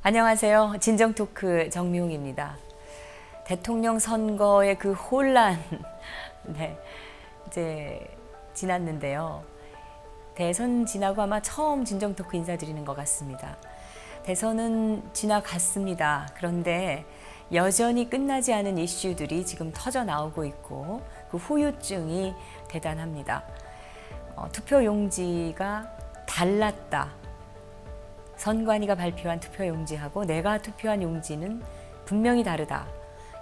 안녕하세요. 진정토크 정미홍입니다. 대통령 선거의 그 혼란, 네, 이제 지났는데요. 대선 지나고 아마 처음 진정토크 인사드리는 것 같습니다. 대선은 지나갔습니다. 그런데 여전히 끝나지 않은 이슈들이 지금 터져 나오고 있고 그 후유증이 대단합니다. 투표용지가 달랐다. 선관위가 발표한 투표용지하고 내가 투표한 용지는 분명히 다르다.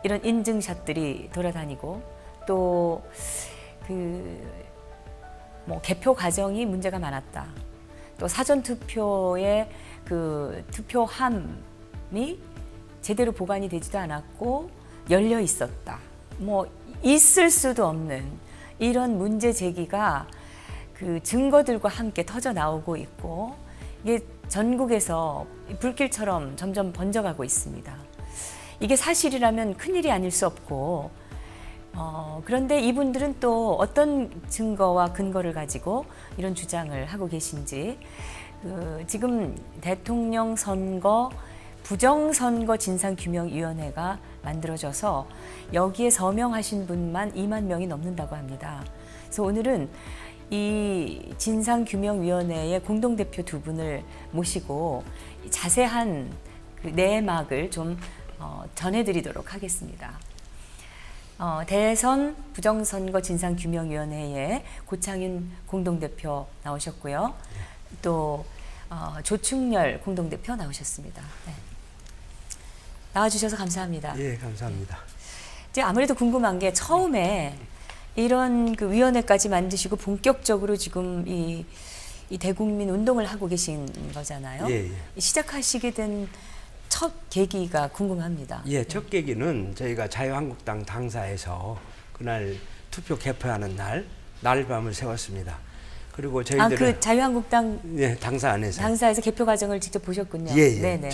이런 인증샷들이 돌아다니고 또 개표 과정이 문제가 많았다. 또 사전 투표의 그 투표함이 제대로 보관이 되지도 않았고 열려 있었다. 있을 수도 없는 이런 문제 제기가 그 증거들과 함께 터져 나오고 있고 이게 전국에서 불길처럼 점점 번져가고 있습니다. 이게 사실이라면 큰일이 아닐 수 없고 그런데 이분들은 또 어떤 증거와 근거를 가지고 이런 주장을 하고 계신지 지금 대통령 선거 부정선거 진상규명위원회가 만들어져서 여기에 서명하신 분만 2만 명이 넘는다고 합니다. 그래서 오늘은 이 진상규명위원회의 공동대표 두 분을 모시고 자세한 그 내막을 좀 전해드리도록 하겠습니다. 대선 부정선거 진상규명위원회의 고창윤 공동대표 나오셨고요. 또 조충렬 공동대표 나오셨습니다. 네. 나와주셔서 감사합니다. 예, 감사합니다. 이제 아무래도 궁금한 게 처음에 이런 그 위원회까지 만드시고 본격적으로 지금 이 대국민 운동을 하고 계신 거잖아요. 예, 예. 시작하시게 된 첫 계기가 궁금합니다. 예, 첫 계기는 저희가 자유한국당 당사에서 그날 투표 개표하는 날밤을 세웠습니다. 그리고 저희들은 그 자유한국당 예, 당사 안에서 당사에서 개표 과정을 직접 보셨군요. 예, 예. 네네.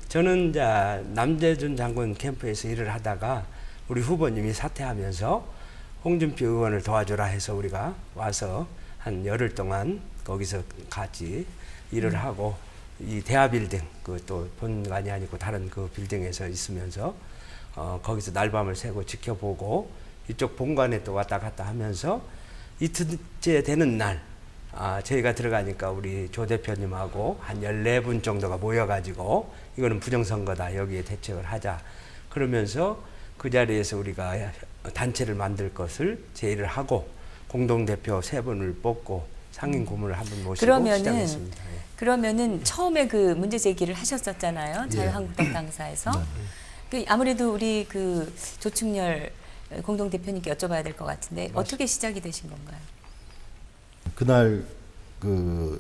저는 이제 남재준 장군 캠프에서 일을 하다가 우리 후보님이 사퇴하면서 홍준표 의원을 도와주라 해서 우리가 와서 한 열흘 동안 거기서 같이 일을 하고 이 대하빌딩 그 또 본관이 아니고 다른 그 빌딩에서 있으면서 거기서 날밤을 새고 지켜보고 이쪽 본관에 또 왔다 갔다 하면서 이틀째 되는 날 저희가 들어가니까 우리 조 대표님하고 한 14분 정도가 모여가지고 이거는 부정선거다 여기에 대책을 하자 그러면서 그 자리에서 우리가 단체를 만들 것을 제의를 하고 공동대표 3분을 뽑고 상임 고문을 한 분 모시고 시작했습니다. 예. 그러면은 처음에 그 문제 제기를 하셨었잖아요. 자유한국당 당사에서. 아무래도 우리 그 조충렬 공동대표님께 여쭤봐야 될 것 같은데 맞습니다. 어떻게 시작이 되신 건가요? 그날 그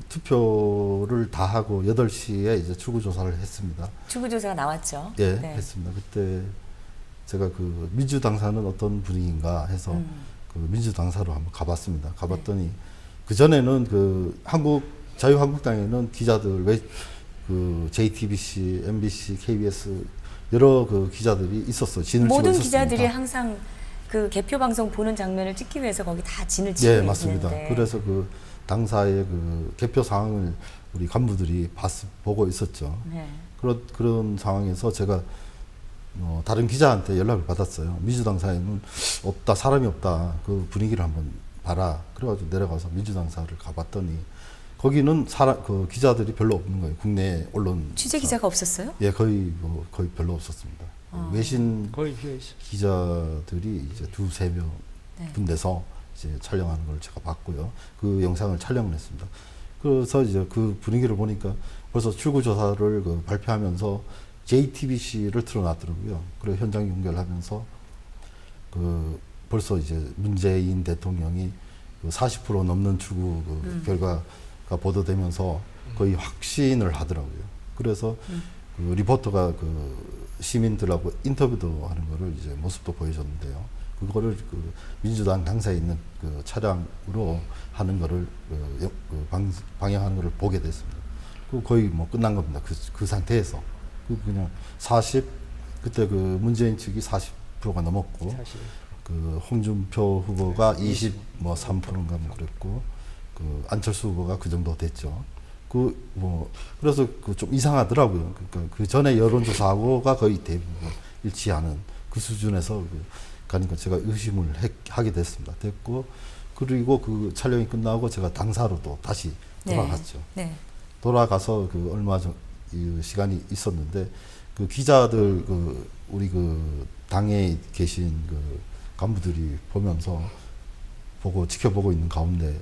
투표를 다 하고 8시에 이제 출구조사를 했습니다. 출구조사가 나왔죠. 예, 네. 했습니다. 그때 제가 그 민주당사는 어떤 분위기인가 해서 그 민주당사로 한번 가봤습니다. 가봤더니 그 전에는 그 자유한국당에는 기자들 그 JTBC, MBC, KBS 여러 그 기자들이 있었어요. 진을 치고 모든 있었습니다. 기자들이 항상 그 개표 방송 보는 장면을 찍기 위해서 거기 다 진을 치고 예, 있는데. 맞습니다. 그래서 그 당사의 그 개표 상황을 우리 간부들이 보고 있었죠. 네. 그런 상황에서 제가 다른 기자한테 연락을 받았어요. 민주당사에는 없다, 사람이 없다. 그 분위기를 한번 봐라. 그래가지고 내려가서 민주당사를 가봤더니 거기는 그 기자들이 별로 없는 거예요. 국내 언론 취재 기자가 없었어요? 예, 거의 별로 없었습니다. 외신 거의 비어 있어. 기자들이 이제 2-3명 분대서 이제 촬영하는 걸 제가 봤고요. 그 영상을 촬영을 했습니다. 그래서 이제 그 분위기를 보니까 벌써 출구조사를 그 발표하면서 JTBC를 틀어놨더라고요. 그리고 현장 연결하면서 그 벌써 이제 문재인 대통령이 그 40% 넘는 출구 그 결과가 보도되면서 거의 확신을 하더라고요. 그래서 그 리포터가 그 시민들하고 인터뷰도 하는 거를 이제 모습도 보여줬는데요. 그거를 그 민주당 당사에 있는 그 차량으로 하는 거를 방영하는 거를 보게 됐습니다. 그 거의 뭐 끝난 겁니다. 그 상태에서 그냥 그때 그 문재인 측이 40%가 넘었고 사실. 그 홍준표 후보가 23%인가 뭐 그랬고 그 안철수 후보가 그 정도 됐죠. 그래서 그 좀 이상하더라고요. 그러니까 그 전에 여론조사하고가 거의 대부분 일치하는 그 수준에서 가니까 제가 의심을 하게 됐습니다. 그리고 그 촬영이 끝나고 제가 당사로 또 다시 돌아갔죠. 네. 돌아가서 그 얼마 전 시간이 있었는데 그 기자들 우리 그 당에 계신 그 간부들이 보고 지켜보고 있는 가운데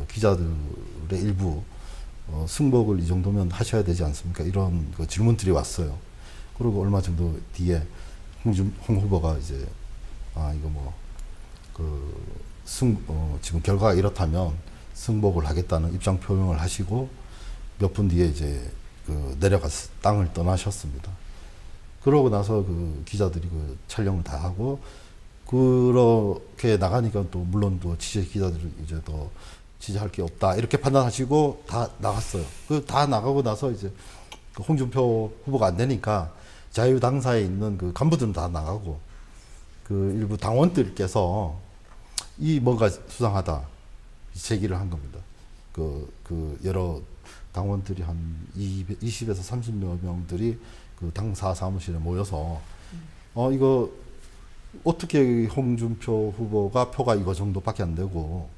기자들의 일부 승복을 이 정도면 하셔야 되지 않습니까? 이런 그 질문들이 왔어요. 그리고 얼마 정도 뒤에 홍 후보가 이제 이거 지금 결과가 이렇다면 승복을 하겠다는 입장 표명을 하시고 몇 분 뒤에 이제 내려가서 땅을 떠나셨습니다. 그러고 나서 그 기자들이 그 촬영을 다 하고 그렇게 나가니까 또 물론 또 취재 기자들은 이제 더 취재할 게 없다 이렇게 판단하시고 다 나갔어요. 다 나가고 나서 이제 홍준표 후보가 안 되니까 자유당사에 있는 그 간부들은 다 나가고 그 일부 당원들께서 뭔가 수상하다 제기를 한 겁니다. 여러 당원들이 한 20에서 30여 명들이 그 당사 사무실에 모여서 이거 어떻게 홍준표 후보가 표가 이거 정도밖에 안 되고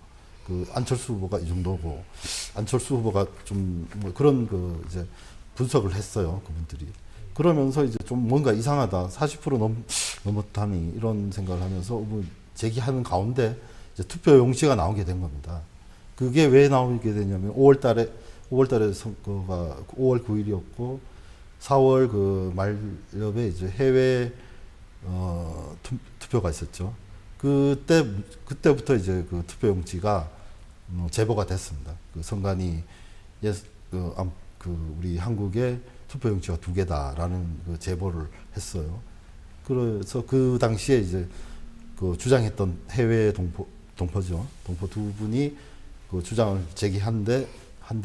그 안철수 후보가 이 정도고 안철수 후보가 좀 그런 이제 분석을 했어요. 그분들이. 그러면서 이제 좀 뭔가 이상하다. 40% 넘었다니 이런 생각을 하면서 제기하는 가운데 이제 투표 용지가 나오게 된 겁니다. 그게 왜 나오게 되냐면 5월 달에 선거가 5월 9일이었고 4월 그 말엽에 이제 해외 투표가 있었죠. 그때부터 이제 그 투표 용지가 제보가 됐습니다. 그 선관위 우리 한국에 투표 용지가 2개다라는 그 제보를 했어요. 그래서 그 당시에 이제 그 주장했던 해외 동포죠. 동포 두 분이 그 주장을 제기한 데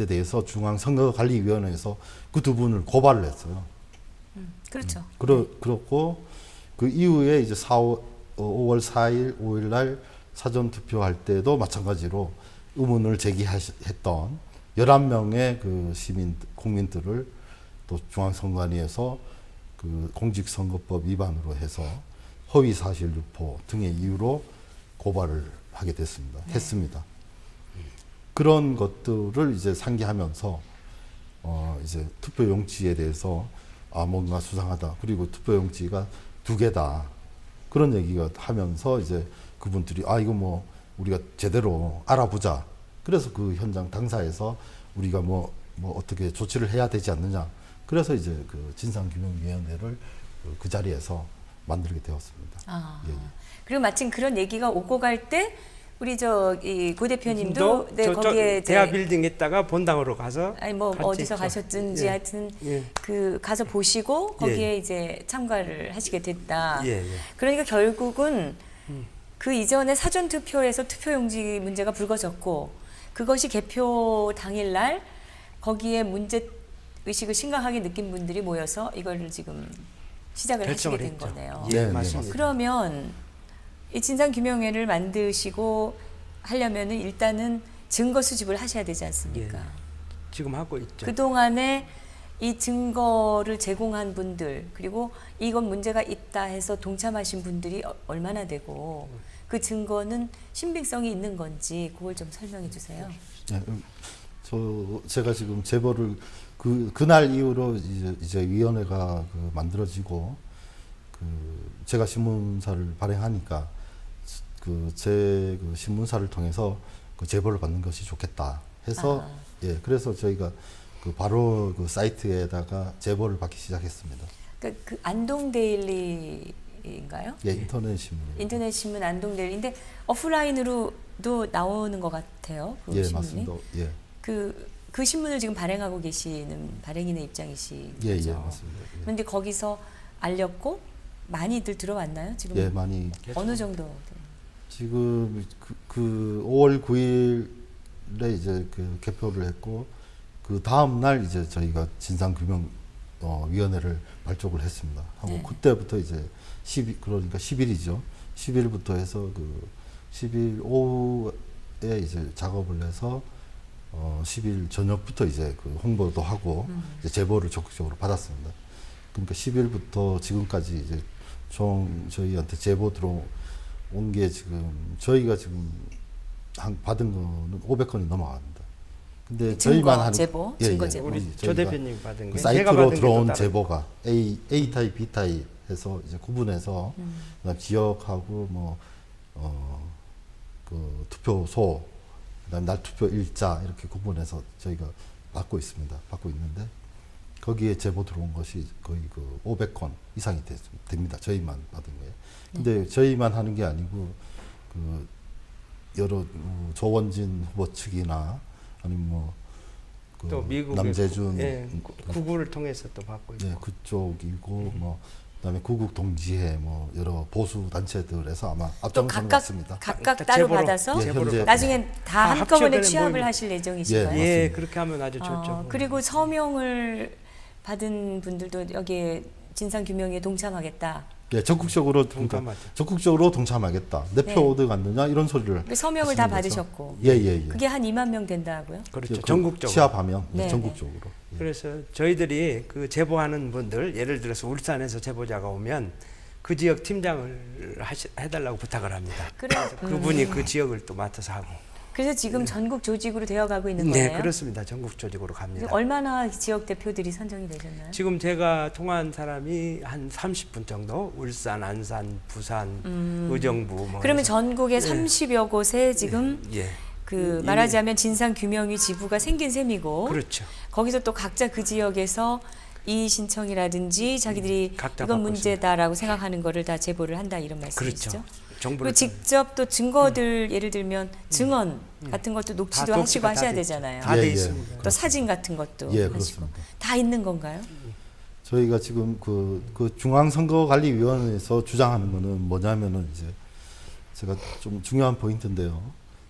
대해서 중앙선거관리위원회에서 그 두 분을 고발을 했어요. 그렇죠. 그렇고 그 이후에 이제 5월 4일, 5일 날 사전 투표할 때도 마찬가지로 의문을 제기했던 11명의 그 국민들을 또 중앙선관위에서 그 공직선거법 위반으로 해서 허위 사실 유포 등의 이유로 고발을 하게 했습니다. 그런 것들을 이제 상기하면서 이제 투표 용지에 대해서 뭔가 수상하다. 그리고 투표 용지가 2개다. 그런 얘기가 하면서 이제 그분들이 이거 우리가 제대로 알아보자. 그래서 그 현장 당사에서 우리가 어떻게 조치를 해야 되지 않느냐. 그래서 이제 그 진상규명위원회를 그 자리에서 만들게 되었습니다. 예. 그리고 마침 그런 얘기가 오고 갈 때 우리 고 대표님도 거기에 대화 빌딩 있다가 본당으로 가서 어디서 가셨든지 하여튼 가서 보시고 거기에 이제 참가를 하시게 됐다. 그러니까 결국은 그 이전에 사전 투표에서 투표용지 문제가 불거졌고 그것이 개표 당일날 거기에 문제 의식을 심각하게 느낀 분들이 모여서 이거를 지금 시작을 하시게 된 거네요. 맞습니다. 그러면 이 진상규명회를 만드시고 하려면은 일단은 증거 수집을 하셔야 되지 않습니까? 지금 하고 있죠. 그동안에 이 증거를 제공한 분들 그리고 이건 문제가 있다 해서 동참하신 분들이 얼마나 되고 그 증거는 신빙성이 있는 건지 그걸 좀 설명해 주세요. 제가 지금 제보를 그날 이후로 이제 위원회가 만들어지고 제가 신문사를 발행하니까 제 신문사를 통해서 그 제보를 받는 것이 좋겠다 해서 그래서 저희가 바로 그 사이트에다가 제보를 받기 시작했습니다. 그 안동데일리인가요? 인터넷 신문. 인터넷 신문 안동데일리인데 오프라인으로도 나오는 것 같아요. 그 신문이. 맞습니다. 그 신문을 지금 발행하고 계시는 발행인의 입장이시죠? 맞습니다. 그런데 거기서 알렸고 많이들 들어왔나요? 지금 많이. 어느 정도? 지금 그 5월 9일에 이제 개표를 했고 그 다음 날 이제 저희가 진상규명 위원회를 발족을 했습니다. 하고 그때부터 이제 그러니까 10일이죠. 10일부터 해서 10일 오후에 이제 작업을 해서 10일 저녁부터 이제 그 홍보도 하고 이제 제보를 적극적으로 받았습니다. 그러니까 10일부터 지금까지 이제 총 저희한테 제보 들어온 게 지금 저희가 지금 받은 거는 500건이 넘어갑니다. 근데 저희만 하는 제보, 증거 제보. 우리 조 대표님 받은 그 게 사이트로 들어온 제보가 A 타입, B 타입 해서 이제 구분해서 그다음 지역하고 그 투표소, 그다음 날 투표 일자 이렇게 구분해서 저희가 받고 있습니다. 받고 있는데 거기에 제보 들어온 것이 거의 그 500건 이상이 됩니다. 저희만 받은 거예요. 근데 저희만 하는 게 아니고 그 여러 조원진 후보 측이나 아니면 그 또 미국의 남재준 구구를 통해서 또 받고 있고. 예, 그쪽이고 그다음에 구국 동지회 여러 보수 단체들에서 아마 또 앞장서는 것 같습니다. 각각 다 따로 제보로, 받아서 현재 나중엔 다 다 한꺼번에 합쳐서 취합을 모이고. 하실 예정이신가요? 예. 예, 맞습니다. 그렇게 하면 아주 좋죠. 그리고 서명을 받은 분들도 여기에 진상 규명에 동참하겠다. 예, 적극적으로 동참하죠. 적극적으로 동참하겠다. 내 표 네. 어디 갔느냐 이런 소리를 그 서명을 다 하시는 거죠. 받으셨고. 예. 그게 한 2만 명 된다고요? 그렇죠. 그 전국적으로. 취합하면 네, 전국적으로. 예. 그래서 저희들이 그 제보하는 분들, 예를 들어서 울산에서 제보자가 오면 그 지역 팀장을 해달라고 부탁을 합니다. 그래서 그분이 그 지역을 또 맡아서 하고. 그래서 지금 전국 조직으로 되어가고 있는 네, 거예요? 그렇습니다. 전국 조직으로 갑니다. 얼마나 지역 대표들이 선정이 되셨나요? 지금 제가 통화한 사람이 한 30분 정도, 울산, 안산, 부산, 의정부. 그러면 해서. 전국에 30여 곳에 지금 예, 그 말하자면 진상규명위 지부가 생긴 셈이고 그렇죠. 거기서 또 각자 그 지역에서 이의 신청이라든지 자기들이 각자 이건 받고 문제다라고 생각하는 거를 다 제보를 한다 이런 말씀이시죠? 그렇죠. 그리고 정보를 직접 또 증거들 예를 들면 증언 같은 것도 녹취도 다 하시고 녹취가 하셔야 다 되잖아요. 다 돼 예, 예. 있습니다. 또 사진 같은 것도 예, 하시고 그렇습니다. 다 있는 건가요? 저희가 지금 그 중앙선거관리위원회에서 주장하는 거는 뭐냐면은 이제 제가 좀 중요한 포인트인데요.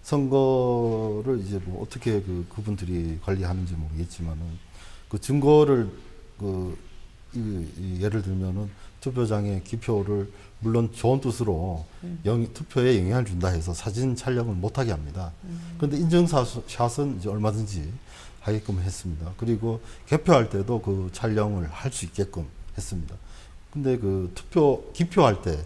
선거를 이제 뭐 어떻게 그분들이 관리하는지 모르겠지만은 그 증거를 예를 들면은 투표장에 기표를 물론 좋은 뜻으로 투표에 영향을 준다 해서 사진 촬영을 못하게 합니다. 그런데 인증샷은 이제 얼마든지 하게끔 했습니다. 그리고 개표할 때도 그 촬영을 할 수 있게끔 했습니다. 근데 기표할 때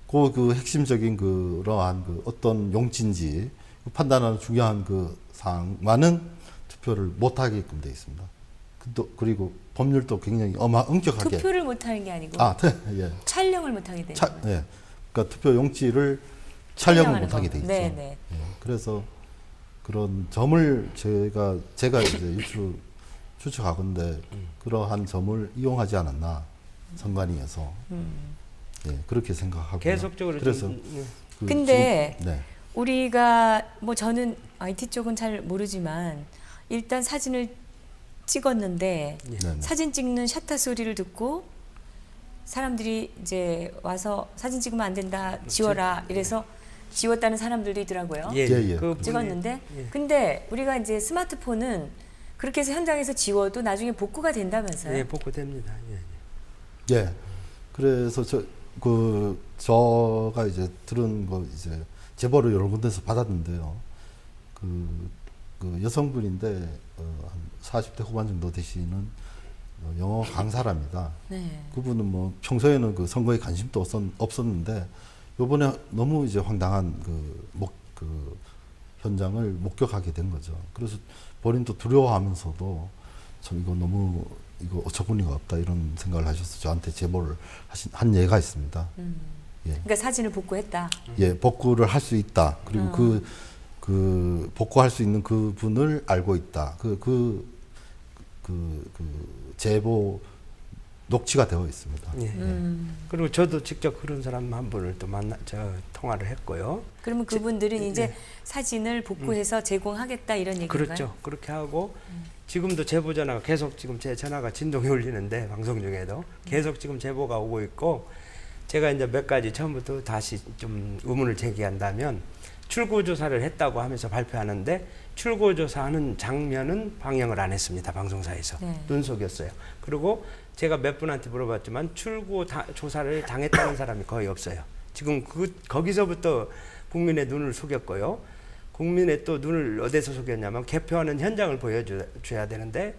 그 핵심적인 그러한 어떤 용지인지 판단하는 중요한 사항만은 투표를 못하게끔 되어 있습니다. 그리고 법률도 굉장히 엄격하게. 투표를 못하는 게 아니고 예. 촬영을 못하게 되는 거예요. 예. 그러니까 투표 용지를 촬영을 촬영하는 못하게 거. 돼 있죠. 네네. 예. 그래서 그런 점을 제가 이제 추측하건대 그러한 점을 이용하지 않았나 선관위에서 예, 그렇게 생각하고 계속적으로 그래서 좀, 근데 지금, 네. 우리가 뭐 저는 IT 쪽은 잘 모르지만 일단 사진을 찍었는데 네네. 사진 찍는 셔터 소리를 듣고 사람들이 이제 와서 사진 찍으면 안 된다 지워라 이래서 지웠다는 사람들도 있더라고요. 예, 예. 그 찍었는데 예. 근데 우리가 이제 스마트폰은 그렇게 해서 현장에서 지워도 나중에 복구가 된다면서요? 예, 복구됩니다. 예. 예. 그래서 저가 이제 들은 거 이제 제보를 여러 군데서 받았는데요. 그 여성분인데 한 40대 후반 정도 되시는 영어 강사랍니다. 네. 그분은 뭐 평소에는 그 선거에 관심도 없었는데 요번에 너무 이제 황당한 그 현장을 목격하게 된 거죠. 그래서 본인도 두려워하면서도 참 이거 어처구니가 없다 이런 생각을 하셔서 저한테 제보를 한 예가 있습니다. 예. 그러니까 사진을 복구했다. 예, 복구를 할 수 있다. 그리고 그 복구할 수 있는 그 분을 알고 있다. 그 제보 녹취가 되어 있습니다. 예. 그리고 저도 직접 그런 사람 한 분을 또 통화를 했고요. 그러면 그분들은 이제 사진을 복구해서 제공하겠다 이런 얘기인가요? 그렇죠. 그렇게 하고 지금도 제보 전화가 계속 지금 제 전화가 진동이 울리는데 방송 중에도 계속 지금 제보가 오고 있고 제가 이제 몇 가지 처음부터 다시 좀 의문을 제기한다면 출구조사를 했다고 하면서 발표하는데 출구조사하는 장면은 방영을 안 했습니다. 방송사에서. 네. 눈속였어요. 그리고 제가 몇 분한테 물어봤지만 출구조사를 당했다는 사람이 거의 없어요. 지금 거기서부터 국민의 눈을 속였고요. 국민의 또 눈을 어디서 속였냐면 개표하는 현장을 보여줘야 되는데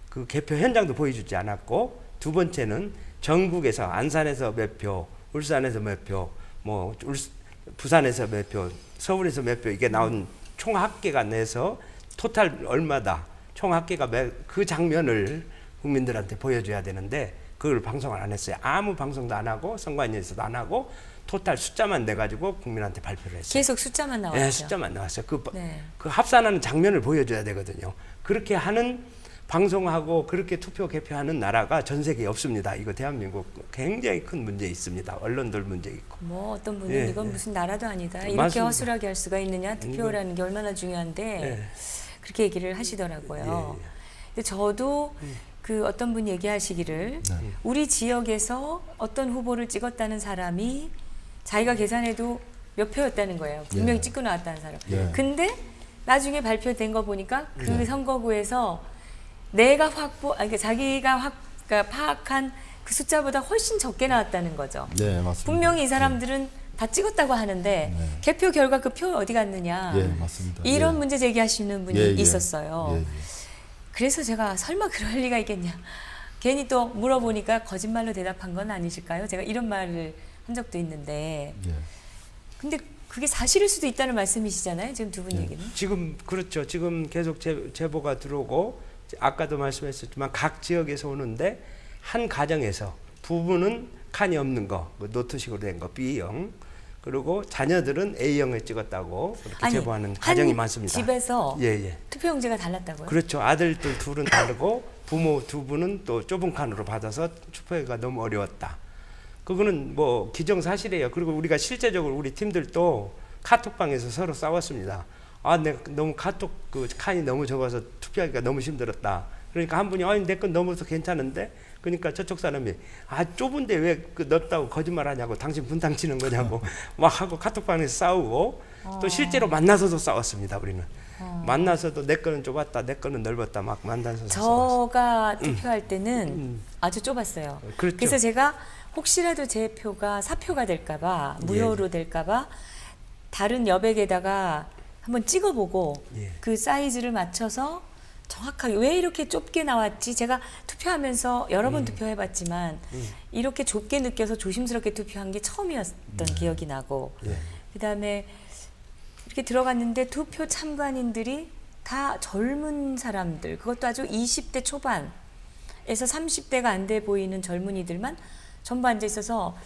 그 개표 현장도 보여주지 않았고, 두 번째는 전국에서 안산에서 몇 표, 울산에서 몇 표, 뭐 부산에서 몇 표, 서울에서 몇 표, 이게 나온 총 합계가 내서 토탈 얼마다, 총 합계가 그 장면을 국민들한테 보여줘야 되는데 그걸 방송을 안 했어요. 아무 방송도 안 하고 선관위에서도 안 하고 토탈 숫자만 내가지고 국민한테 발표를 했어요. 계속 숫자만 나왔죠. 네, 숫자만 나왔어요. 네. 그 합산하는 장면을 보여줘야 되거든요. 그렇게 하는 방송하고 그렇게 투표 개표하는 나라가 전 세계에 없습니다. 이거 대한민국 굉장히 큰 문제 있습니다. 언론들 문제 있고. 뭐 어떤 분은 예, 이건 예. 무슨 나라도 아니다. 이렇게 맞습니다. 허술하게 할 수가 있느냐. 투표라는 게 얼마나 중요한데 예. 그렇게 얘기를 하시더라고요. 예, 예. 근데 저도 그 어떤 분이 얘기하시기를 네. 우리 지역에서 어떤 후보를 찍었다는 사람이 자기가 계산해도 몇 표였다는 거예요. 분명히 예. 찍고 나왔다는 사람. 예. 근데 나중에 발표된 거 보니까 그 예. 선거구에서 내가 그러니까 자기가 그러니까 파악한 그 숫자보다 훨씬 적게 나왔다는 거죠. 네, 맞습니다. 분명히 이 사람들은 다 찍었다고 하는데 네. 개표 결과 그 표 어디 갔느냐. 예, 맞습니다. 이런 예. 문제 제기하시는 분이 예, 예. 있었어요. 예, 예. 그래서 제가 설마 그럴 리가 있겠냐. 괜히 또 물어보니까 거짓말로 대답한 건 아니실까요? 제가 이런 말을 한 적도 있는데. 예. 근데 그게 사실일 수도 있다는 말씀이시잖아요. 지금 두 분 예. 얘기는. 지금 그렇죠. 지금 계속 제보가 들어오고 아까도 말씀했었지만 각 지역에서 오는데 한 가정에서 부부는 칸이 없는 거, 노트식으로 된 거 B형, 그리고 자녀들은 A형을 찍었다고 그렇게 제보하는 가정이 많습니다. 집에서 예. 투표용지가 달랐다고요? 그렇죠. 아들들 둘은 다르고 부모 두 분은 또 좁은 칸으로 받아서 투표가 너무 어려웠다. 그거는 뭐 기정사실이에요. 그리고 우리가 실제적으로 우리 팀들도 카톡방에서 서로 싸웠습니다. 아, 내가 너무 카톡 그 칸이 너무 적어서 투표하기가 너무 힘들었다. 그러니까 한 분이 아니 내 건 넘어서 괜찮은데, 그러니까 저쪽 사람이 아 좁은데 왜 그 넓다고 거짓말하냐고, 당신 분당 치는 거냐고 막 하고 카톡방에서 싸우고 또 실제로 만나서도 싸웠습니다. 우리는 만나서도 내 거는 좁았다, 내 거는 넓었다 막 만나서 싸웠어요. 저가 투표할 때는 아주 좁았어요. 그렇죠. 그래서 제가 혹시라도 제 표가 사표가 될까봐, 무효로 될까봐 다른 여백에다가 한번 찍어보고 예. 그 사이즈를 맞춰서 정확하게 왜 이렇게 좁게 나왔지? 제가 투표하면서 여러 번 투표해봤지만 이렇게 좁게 느껴서 조심스럽게 투표한 게 처음이었던 기억이 나고, 예. 그다음에 이렇게 들어갔는데 투표 참관인들이 다 젊은 사람들, 그것도 아주 20대 초반에서 30대가 안 돼 보이는 젊은이들만 전부 앉아 있어서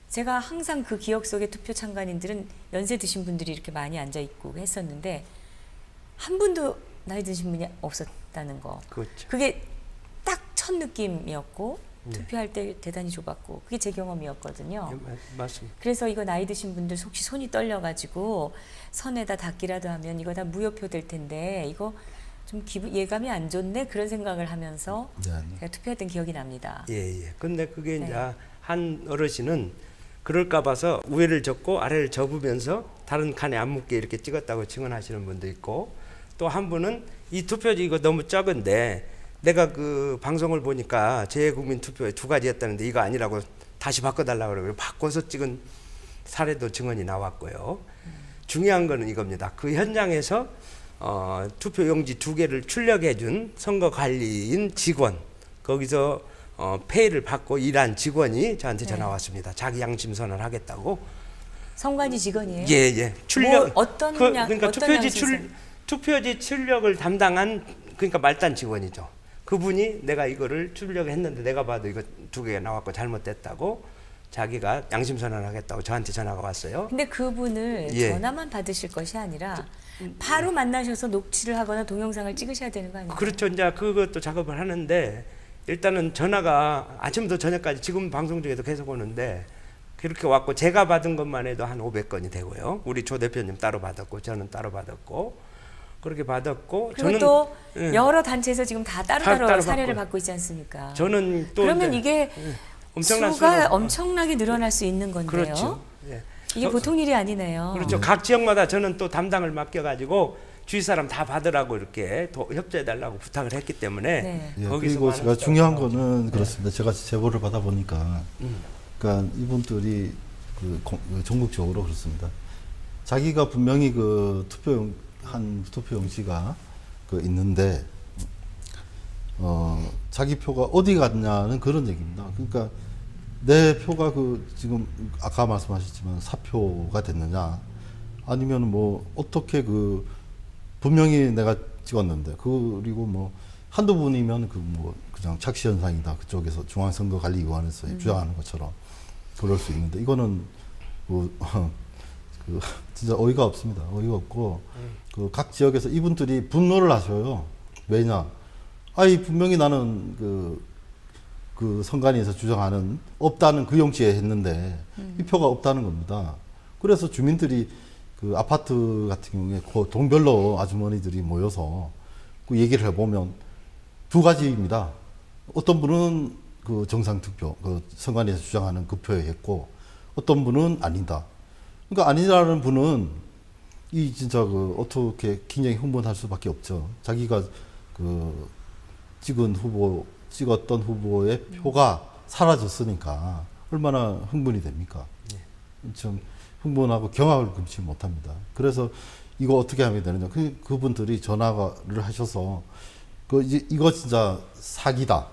제가 항상 그 기억 속의 투표 참관인들은 연세 드신 분들이 이렇게 많이 앉아 있고 했었는데 한 분도 나이 드신 분이 없었다는 거. 그렇죠. 그게 딱 첫 느낌이었고 투표할 때 대단히 좁았고 그게 제 경험이었거든요. 예, 맞습니다. 그래서 이거 나이 드신 분들 혹시 손이 떨려가지고 선에다 닿기라도 하면 이거 다 무효표 될 텐데 이거 좀 예감이 안 좋네 그런 생각을 하면서 네. 제가 투표했던 기억이 납니다. 예. 근데 그게 네. 이제 한 어르신은 그럴까 봐서 위를 접고 아래를 접으면서 다른 칸에 안 묻게 이렇게 찍었다고 증언하시는 분도 있고, 또 한 분은 이 투표지 이거 너무 적은데 내가 그 방송을 보니까 재외국민 투표에 두 가지였다는데 이거 아니라고 다시 바꿔달라고 그러고 바꿔서 찍은 사례도 증언이 나왔고요. 중요한 거는 이겁니다. 그 현장에서 투표용지 2개를 출력해준 선거관리인 직원, 거기서 페이를 받고 일한 직원이 저한테 전화 왔습니다. 자기 양심 선언을 하겠다고. 선관위 직원이에요? 예. 출력. 어떤 그러니까 어떤 양심선? 투표지 출력을 담당한, 그러니까 말단 직원이죠. 그분이 내가 이거를 출력했는데 내가 봐도 이거 2개가 나왔고 잘못됐다고 자기가 양심 선언하겠다고 저한테 전화가 왔어요. 근데 그분을 예. 전화만 받으실 것이 아니라 바로 만나셔서 녹취를 하거나 동영상을 찍으셔야 되는 거 아니에요? 그렇죠. 이제 그것도 작업을 하는데 일단은 전화가 아침부터 저녁까지 지금 방송 중에도 계속 오는데 그렇게 왔고, 제가 받은 것만 해도 한 500건이 되고요. 우리 조 대표님 따로 받았고 저는 따로 받았고 그렇게 받았고, 그리고 또 예. 여러 단체에서 지금 다 따로따로 따로 사례를 받고. 받고 있지 않습니까? 저는 또 그러면 이제 이게 엄청난 수가 수로- 엄청나게 늘어날 수 있는 건데요. 그렇죠. 예. 이게 보통 일이 아니네요. 그렇죠. 각 지역마다 저는 또 담당을 맡겨가지고 주위 사람 다 받으라고 이렇게 협조해달라고 부탁을 했기 때문에 네. 예, 거기서 그리고 많은 제가 숫자가 중요한 나오죠. 거는 그렇습니다. 제가 제보를 받아보니까, 그러니까 이분들이 그 전국적으로 그렇습니다. 자기가 분명히 그 투표용 한 투표용지가 그 있는데 자기 표가 어디 갔냐는 그런 얘기입니다. 그러니까 내 표가 그 지금 아까 말씀하셨지만 사표가 됐느냐 아니면 뭐 어떻게 그 분명히 내가 찍었는데 그리고 뭐 한두 분이면 그 뭐 그냥 착시 현상이다 그쪽에서 중앙선거관리위원회에서 주장하는 것처럼 그럴 수 있는데 이거는 그 진짜 어이가 없습니다. 어이가 없고 그 각 지역에서 이분들이 분노를 하셔요. 왜냐? 아이 분명히 나는 그 선관위에서 주장하는 없다는 그 용지에 했는데 이 표가 없다는 겁니다. 그래서 주민들이 그 아파트 같은 경우에 그 동별로 아주머니들이 모여서 그 얘기를 해보면 두 가지입니다. 어떤 분은 그 정상투표, 그 선관위에서 주장하는 그 표에 했고 어떤 분은 아니다. 그러니까 아니라는 분은 이 진짜 그 어떻게 굉장히 흥분할 수밖에 없죠. 자기가 그 찍었던 후보의 표가 사라졌으니까 얼마나 흥분이 됩니까? 좀 흥분하고 경악을 금치 못합니다. 그래서 이거 어떻게 하면 되느냐? 그분들이 전화를 하셔서 이거 진짜 사기다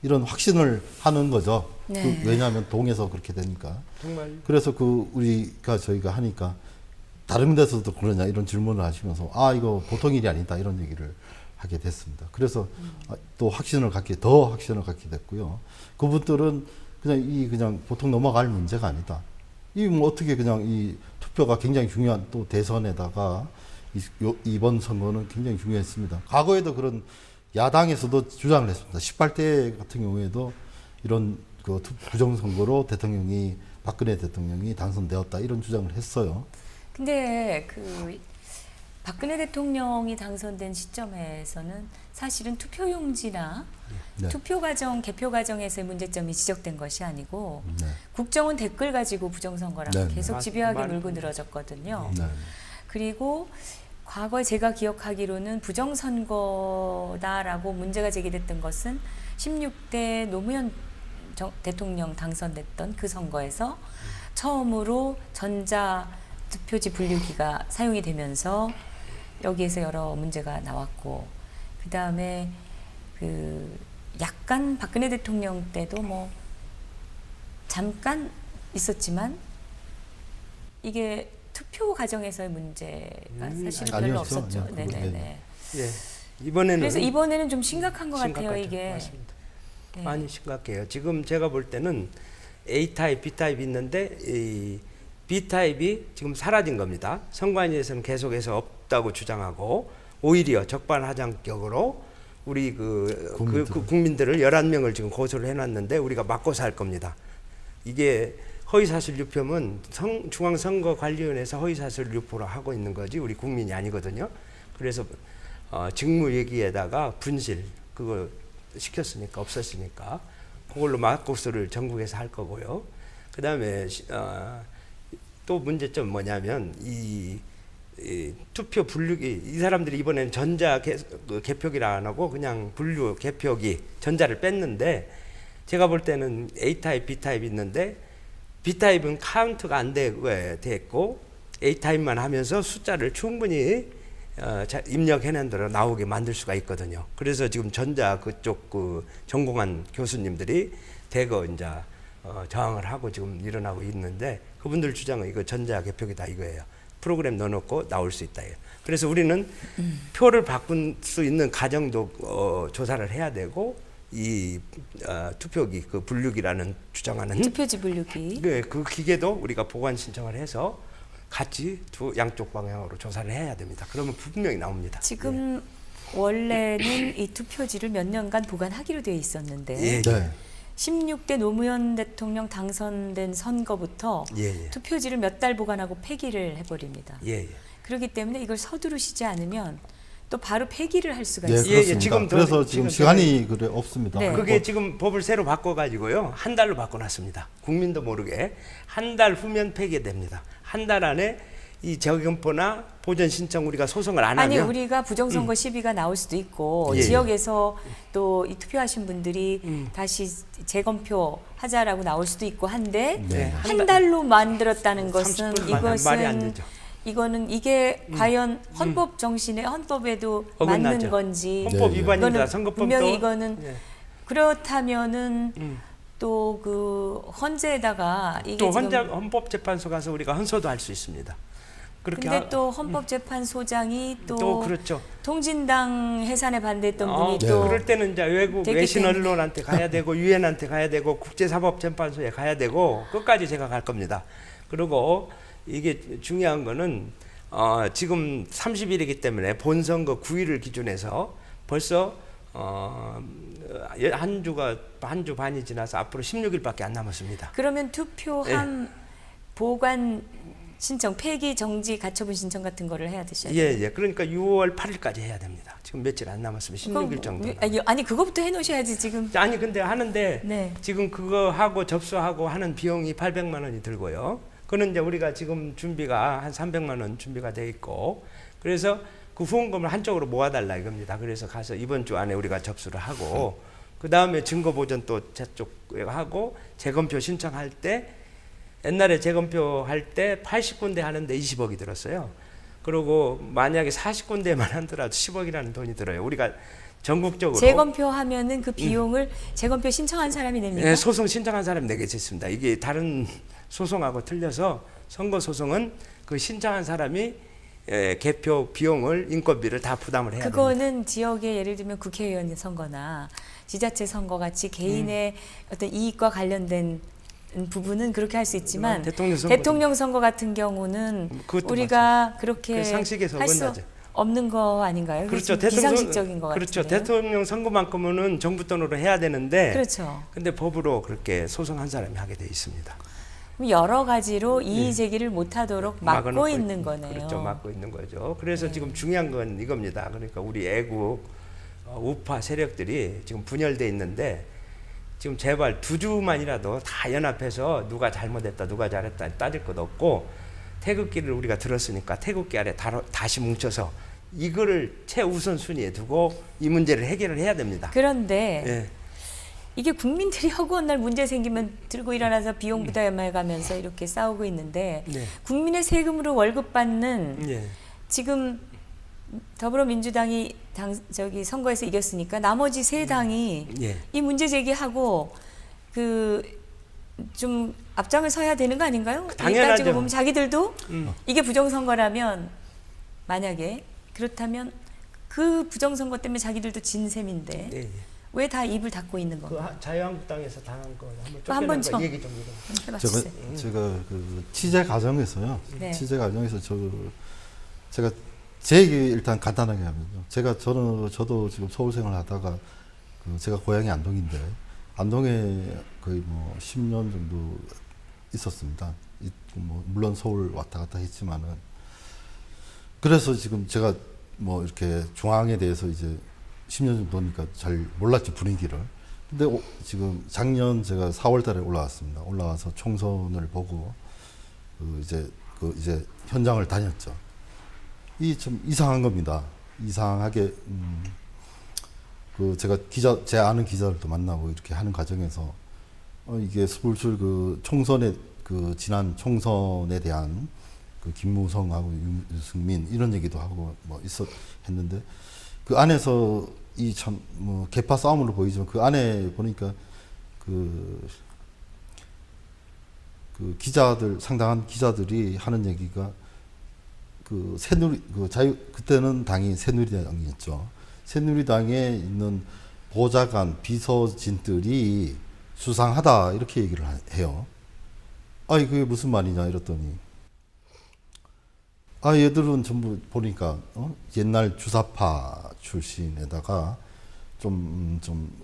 이런 확신을 하는 거죠. 네. 왜냐하면 동에서 그렇게 되니까. 정말. 그래서 저희가 하니까 다른 데서도 그러냐 이런 질문을 하시면서 이거 보통 일이 아니다 이런 얘기를 하게 됐습니다. 그래서 또 더 확신을 갖게 됐고요. 그분들은 그냥 보통 넘어갈 문제가 아니다. 이 뭐 어떻게 그냥 이 투표가 굉장히 중요한 또 대선에다가 이번 선거는 굉장히 중요했습니다. 과거에도 그런 야당에서도 주장을 했습니다. 18대 같은 경우에도 이런 그 부정선거로 박근혜 대통령이 당선되었다 이런 주장을 했어요. 근데 그 박근혜 대통령이 당선된 시점에서는 사실은 투표용지나 네. 투표 과정, 개표 과정에서의 문제점이 지적된 것이 아니고 네. 국정원 댓글 가지고 부정선거라고 네. 계속 집요하게 물고 늘어졌거든요. 네. 그리고 과거에 제가 기억하기로는 부정선거다라고 문제가 제기됐던 것은 16대 노무현 대통령 당선됐던 그 선거에서 처음으로 전자투표지 분류기가 사용이 되면서 여기에서 여러 문제가 나왔고 그 다음에 약간 박근혜 대통령 때도 뭐 잠깐 있었지만 이게 투표 과정에서의 문제가 사실은 별로 아니었죠. 없었죠. 네, 네네네. 예. 이번에는 그래서 이번에는 좀 심각한 것 같아요. 심각하죠. 이게. 맞습니다. 네. 많이 심각해요. 지금 제가 볼 때는 A타입, B타입이 있는데 이 B타입이 지금 사라진 겁니다. 선관위에서는 계속해서 없다고 주장하고 오히려 적반하장격으로 우리 국민들을 11명을 지금 고소를 해놨는데 우리가 맞고 살 겁니다. 이게 허위사실 유포면 중앙선거관리위원회에서 허위사실 유포를 하고 있는 거지 우리 국민이 아니거든요. 그래서 직무 얘기에다가 분실 그거 시켰으니까 없었으니까 그걸로 맞고서를 전국에서 할 거고요. 그 다음에 또 문제점 뭐냐면 이 투표 분류기 이 사람들이 이번에는 전자 개표기를 안 하고 그냥 분류 개표기 전자를 뺐는데 제가 볼 때는 A타입, B타입이 있는데 B타입은 카운트가 안 됐고 A타입만 하면서 숫자를 충분히 입력해낸 대로 나오게 만들 수가 있거든요. 그래서 지금 전자 그쪽 전공한 교수님들이 대거 이제 저항을 하고 지금 일어나고 있는데 그분들 주장은 이거 전자 개표기다 이거예요. 프로그램 넣어놓고 나올 수 있다. 그래서 우리는 표를 바꿀 수 있는 과정도 조사를 해야 되고 이 투표기 그 분류기라는 주장하는 투표지 분류기. 네, 그 기계도 우리가 보관 신청을 해서 같이 양쪽 방향으로 조사를 해야 됩니다. 그러면 분명히 나옵니다. 지금 원래는 이 투표지를 몇 년간 보관하기로 되어 있었는데 예, 네. 16대 노무현 대통령 당선된 선거부터 예. 투표지를 몇 달 보관하고 폐기를 해버립니다. 예. 그렇기 때문에 이걸 서두르시지 않으면 또 바로 폐기를 할 수가 네, 있어요. 그렇습니다. 지금 그래서 지금 시간이 없습니다. 네. 그게 지금 법을 새로 바꿔가지고요. 한 달로 바꿔놨습니다. 국민도 모르게 한 달 후면 폐기됩니다. 한 달 안에 이 재검표나 보전 신청 우리가 소송을 안 아니 하면 우리가 부정선거 시비가 나올 수도 있고 예. 지역에서 또 이 투표하신 분들이 다시 재검표 하자라고 나올 수도 있고 한데 네. 한 달로 만들었다는 것은 30분 말이 안 이것은 되죠. 이거는 이게 과연 헌법 정신에 헌법에도 맞는 어긋나죠. 건지 헌법 네, 네. 위반입니다. 이거는 선거법도 분명히 이거는 예. 그렇다면은 또 그 헌재에다가 이게 또 지금 헌법재판소 가서 우리가 헌소도 할 수 있습니다. 그렇게 근데 또 헌법재판소장이 또 그렇죠. 통진당 해산에 반대했던 분이 네. 또 그럴 때는 이제 외국 됐기 외신 때문에. 언론한테 가야 되고 유엔한테 가야 되고 국제사법재판소에 가야 되고 끝까지 제가 갈 겁니다. 그리고 이게 중요한 거는 지금 30일이기 때문에 본선거 9일을 기준해서 벌써 한 주 반이 지나서 앞으로 16일밖에 안 남았습니다. 그러면 투표함 보관 신청, 폐기, 정지, 가처분 신청 같은 거를 해야 되셔야 돼요. 예. 그러니까 6월 8일까지 해야 됩니다. 지금 며칠 안 남았으면 16일 정도. 아니 그거부터 해놓으셔야지 지금. 아니 근데 하는데 네. 지금 그거 하고 접수하고 하는 비용이 800만 원이 들고요. 그는 이제 우리가 지금 준비가 한 300만 원 준비가 돼 있고 그래서 그 후원금을 한쪽으로 모아달라 이겁니다. 그래서 가서 이번 주 안에 우리가 접수를 하고 그 다음에 증거 보전 또 저쪽에 하고 재검표 신청할 때 옛날에 재검표 할 때 80군데 하는데 20억이 들었어요. 그리고 만약에 40군데만 하더라도 10억이라는 돈이 들어요. 우리가 전국적으로 재검표 하면은 그 비용을 재검표 신청한 사람이 냅니까? 네, 소송 신청한 사람이 내겠습니다. 이게 다른 소송하고 틀려서 선거 소송은 그 신청한 사람이 개표 비용을 인건비를 다 부담을 해야 됩니다. 그거는 지역의 예를 들면 국회의원 선거나 지자체 선거 같이 개인의 어떤 이익과 관련된 부분은 그렇게 할 수 있지만 대통령 선거 같은 경우는 그것도 우리가 그렇게 그 상식에서 할 수 어긋나죠. 없는 거 아닌가요? 그렇죠. 비상식적인 거 그렇죠. 같은데요. 대통령 선거만큼은 정부 돈으로 해야 되는데 그렇죠. 근데 법으로 그렇게 소송한 사람이 하게 돼 있습니다. 그럼 여러 가지로 이의 제기를 못하도록 막고 막아놓고 있는 거네요. 그렇죠. 막고 있는 거죠. 그래서 지금 중요한 건 이겁니다. 그러니까 우리 애국 우파 세력들이 지금 분열돼 있는데 지금 제발 2주만이라도 다 연합해서 누가 잘못했다 누가 잘했다 따질 것 없고 태극기를 우리가 들었으니까 태극기 아래 다시 뭉쳐서 이거를 최우선순위에 두고 이 문제를 해결을 해야 됩니다. 그런데 예. 이게 국민들이 허구한 날 문제 생기면 들고 일어나서 비용 부담해 가면서 이렇게 싸우고 있는데 네. 국민의 세금으로 월급 받는 예. 지금 더불어민주당이 선거에서 이겼으니까 나머지 세 당이 예. 이 문제 제기하고 좀 앞장을 서야 되는 거 아닌가요? 당연하죠. 따지고 보면 자기들도 이게 부정선거라면 만약에 그렇다면 그 부정선거 때문에 자기들도 진 셈인데 예. 왜 다 입을 닫고 있는 그 건가? 자유한국당에서 당한 거 한번 쫓겨난 거 얘기 좀 해봐. 해봤어요. 제가 그 취재 과정에서요. 네. 취재 과정에서 제가 제 얘기 일단 간단하게 하면요. 저도 지금 서울 생활하다가 제가 고향이 안동인데 안동에 거의 뭐 10년 정도 있었습니다. 물론 서울 왔다 갔다 했지만은 그래서 지금 제가 뭐 이렇게 중앙에 대해서 이제 10년 정도니까 잘 몰랐지 분위기를. 근데 지금 작년 제가 4월달에 올라왔습니다. 올라와서 총선을 보고 이제 현장을 다녔죠. 이 좀 이상한 겁니다. 이상하게 제가 제 아는 기자들도 만나고 이렇게 하는 과정에서 이게 슬슬 지난 총선에 대한 김무성하고 유승민 이런 얘기도 하고 했는데 그 안에서 개파 싸움으로 보이지만 그 안에 보니까 상당한 기자들이 하는 얘기가 그때는 당이 새누리당이었죠. 새누리당에 있는 보좌관, 비서진들이 수상하다 이렇게 얘기를 해요. 그게 무슨 말이냐 이랬더니 얘들은 전부 보니까 옛날 주사파 출신에다가 좀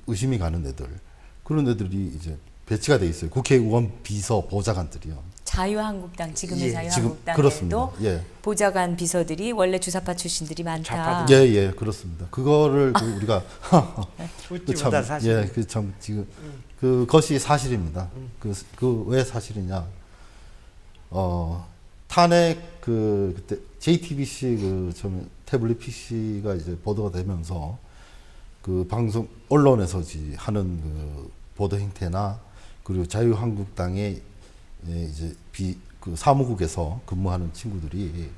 의심이 가는 애들 그런 애들이 이제 배치가 돼 있어요. 국회의원 비서 보좌관들이요. 자유한국당 지금의 예, 자유한국당에도 예. 보좌관 비서들이 원래 주사파 출신들이 많다. 좌파들. 예, 그렇습니다. 그거를 우리가 웃지보다 사실. 지금 그것이 사실입니다. 왜 사실이냐? 탄핵 그때 JTBC 태블릿 PC가 이제 보도가 되면서 방송 언론에서 하는 보도 행태나 그리고 자유한국당의 이제 사무국에서 근무하는 친구들이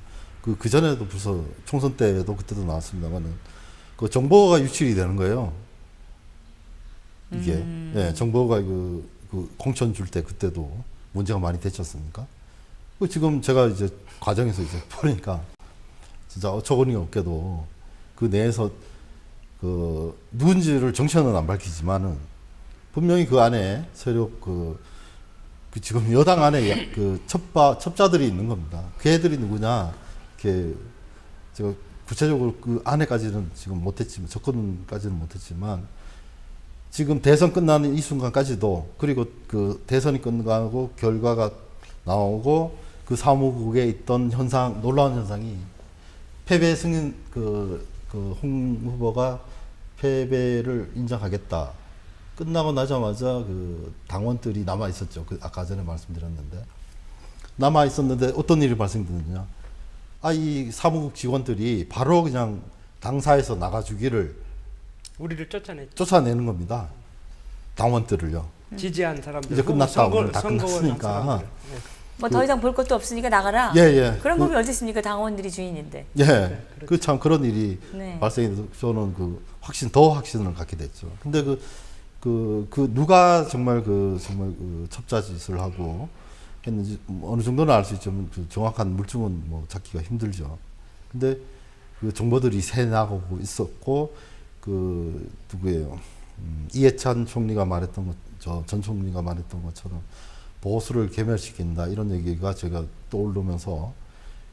그 전에도 벌써 총선 때도 그때도 나왔습니다만은 그 정보가 유출이 되는 거예요. 이게 예, 정보가 그 공천 줄 때 그때도 문제가 많이 됐지 않습니까? 그 지금 제가 이제 과정에서 이제 보니까 진짜 어처구니 없게도 그 내에서 그 누군지를 정체는 안 밝히지만은 분명히 그 안에 세력 그 지금 여당 안에 그 첩자들이 있는 겁니다. 그 애들이 누구냐? 이렇게 제가 구체적으로 그 안에까지는 지금 못했지만 접근까지는 못했지만 지금 대선 끝나는 이 순간까지도 그리고 그 대선이 끝나고 결과가 나오고 그 사무국에 있던 현상 놀라운 현상이 패배 승인 홍 후보가 패배를 인정하겠다. 끝나고 나자마자 그 당원들이 남아 있었죠. 그 아까 전에 말씀드렸는데 남아 있었는데 어떤 일이 발생됐느냐? 이 사무국 직원들이 바로 그냥 당사에서 나가주기를 우리를 쫓아내는 겁니다. 당원들을요. 지지한 사람들 이제 끝났다. 오늘 다 끝났으니까. 뭐 더 이상 볼 것도 없으니까 나가라. 예. 그런 법이 어디 있습니까? 당원들이 주인인데. 예. 네, 그 참 그런 일이 네. 발생해서 저는 더 확신을 갖게 됐죠. 근데 누가 정말 그 첩자짓을 하고 했는지 어느 정도는 알 수 있지만 그 정확한 물증은 뭐 찾기가 힘들죠. 근데 그 정보들이 새 나가고 있었고 그 누구예요? 이해찬 총리가 말했던 전 총리가 말했던 것처럼 보수를 괴멸시킨다 이런 얘기가 제가 떠오르면서